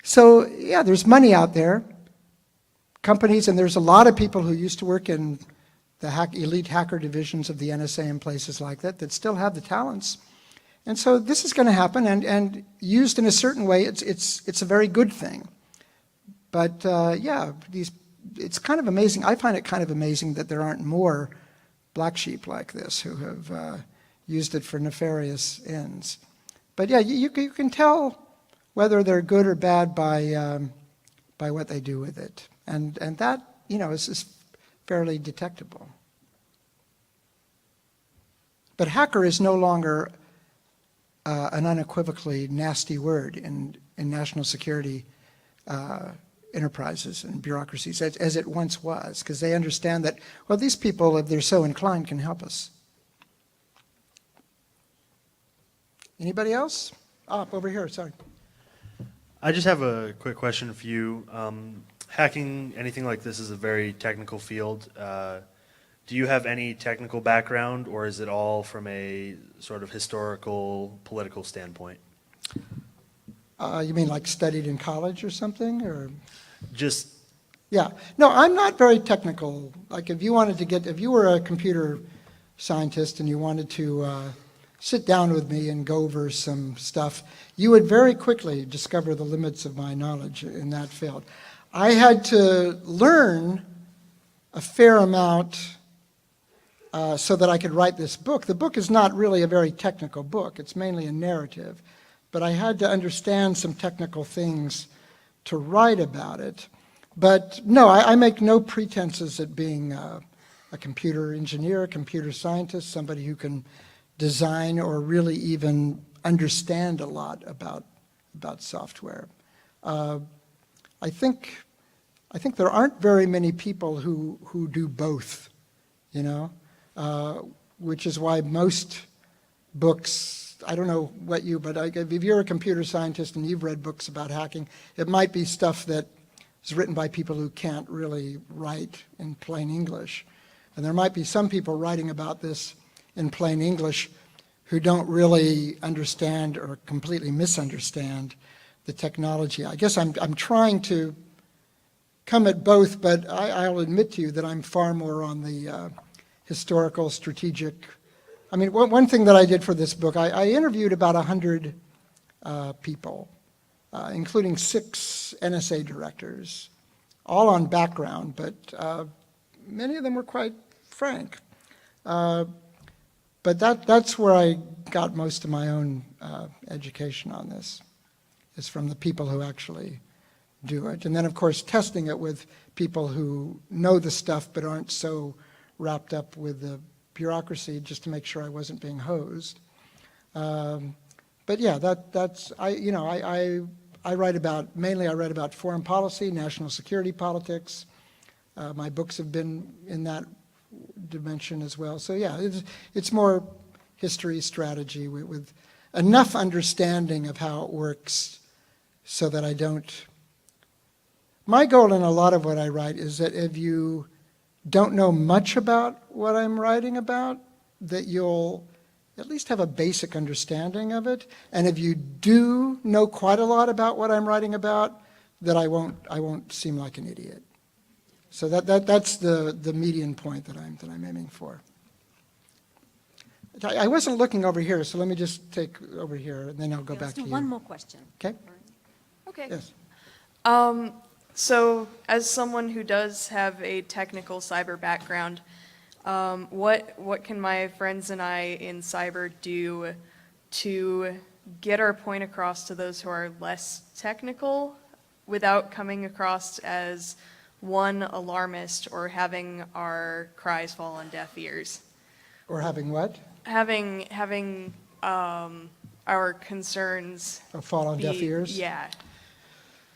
So, yeah, there's money out there. Companies, and there's a lot of people who used to work in the elite hacker divisions of the NSA and places like that still have the talents. And so this is going to happen, and used in a certain way, it's a very good thing. But yeah, it's kind of amazing. I find it kind of amazing that there aren't more black sheep like this who have used it for nefarious ends. But yeah, you can tell whether they're good or bad by what they do with it, and that is fairly detectable. But hacker is no longer an unequivocally nasty word in national security enterprises and bureaucracies, as it once was, because they understand that, well, these people, if they're so inclined, can help us. Anybody else? Up over here, sorry. I just have a quick question for you. Hacking, anything like this is a very technical field. Do you have any technical background, or is it all from a sort of historical, political standpoint? You mean like studied in college or something, or? Just, Yeah. No, I'm not very technical. Like if you were a computer scientist and you wanted to sit down with me and go over some stuff, you would very quickly discover the limits of my knowledge in that field. I had to learn a fair amount so that I could write this book. The book is not really a very technical book. It's mainly a narrative. But I had to understand some technical things to write about it. But no, I make no pretenses at being a computer engineer, a computer scientist, somebody who can design or really even understand a lot about software. I think there aren't very many people who do both, which is why most books, I don't know what you, but if you're a computer scientist and you've read books about hacking, it might be stuff that is written by people who can't really write in plain English. And there might be some people writing about this in plain English who don't really understand or completely misunderstand the technology. I guess I'm trying to come at both, but I'll admit to you that I'm far more on the historical, strategic. I mean, one thing that I did for this book, I interviewed about 100 people, including 6 NSA directors, all on background, but many of them were quite frank. But that's where I got most of my own education on this, is from the people who actually do it. And then, of course, testing it with people who know the stuff but aren't so wrapped up with the bureaucracy, just to make sure I wasn't being hosed. But yeah, I write about foreign policy, national security politics. My books have been in that dimension as well. So yeah, it's more history, strategy, with enough understanding of how it works so that I don't. My goal in a lot of what I write is that if you don't know much about what I'm writing about, that you'll at least have a basic understanding of it. And if you do know quite a lot about what I'm writing about, that I won't seem like an idiot. So that's the median point that I'm aiming for. I wasn't looking over here, so let me just take over here, and then I'll go back to you. One more question. Okay? Okay. Yes. So, as someone who does have a technical cyber background, what can my friends and I in cyber do to get our point across to those who are less technical without coming across as one, alarmist, or having our cries fall on deaf ears? Or having what? Having our concerns Fall on deaf ears? Yeah.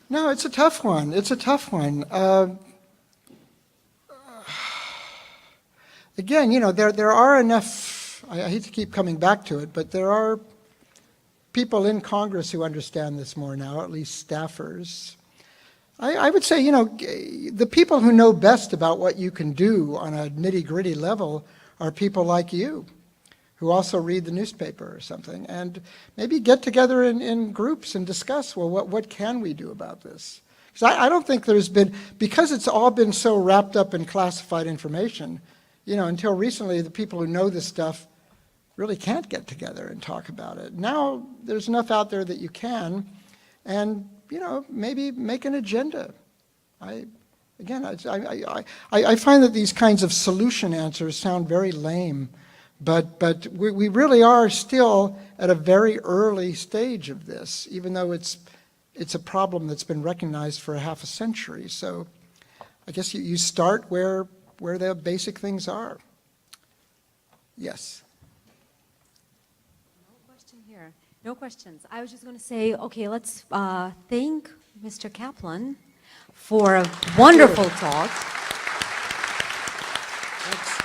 No, it's a tough one. It's a tough one. Again, there are enough, I hate to keep coming back to it, but there are people in Congress who understand this more now, at least staffers. I would say, the people who know best about what you can do on a nitty-gritty level are people like you who also read the newspaper or something, and maybe get together in groups and discuss, well, what can we do about this? Because I don't think there's been, because it's all been so wrapped up in classified information, you know, until recently, the people who know this stuff really can't get together and talk about it. Now, there's enough out there that you can, and, you know, maybe make an agenda. I find that these kinds of solution answers sound very lame, but we really are still at a very early stage of this, even though it's a problem that's been recognized for a half a century. So I guess you start where the basic things are. Yes. No question here. No questions. I was just going to say, okay, let's thank Mr. Kaplan for a wonderful talk. That's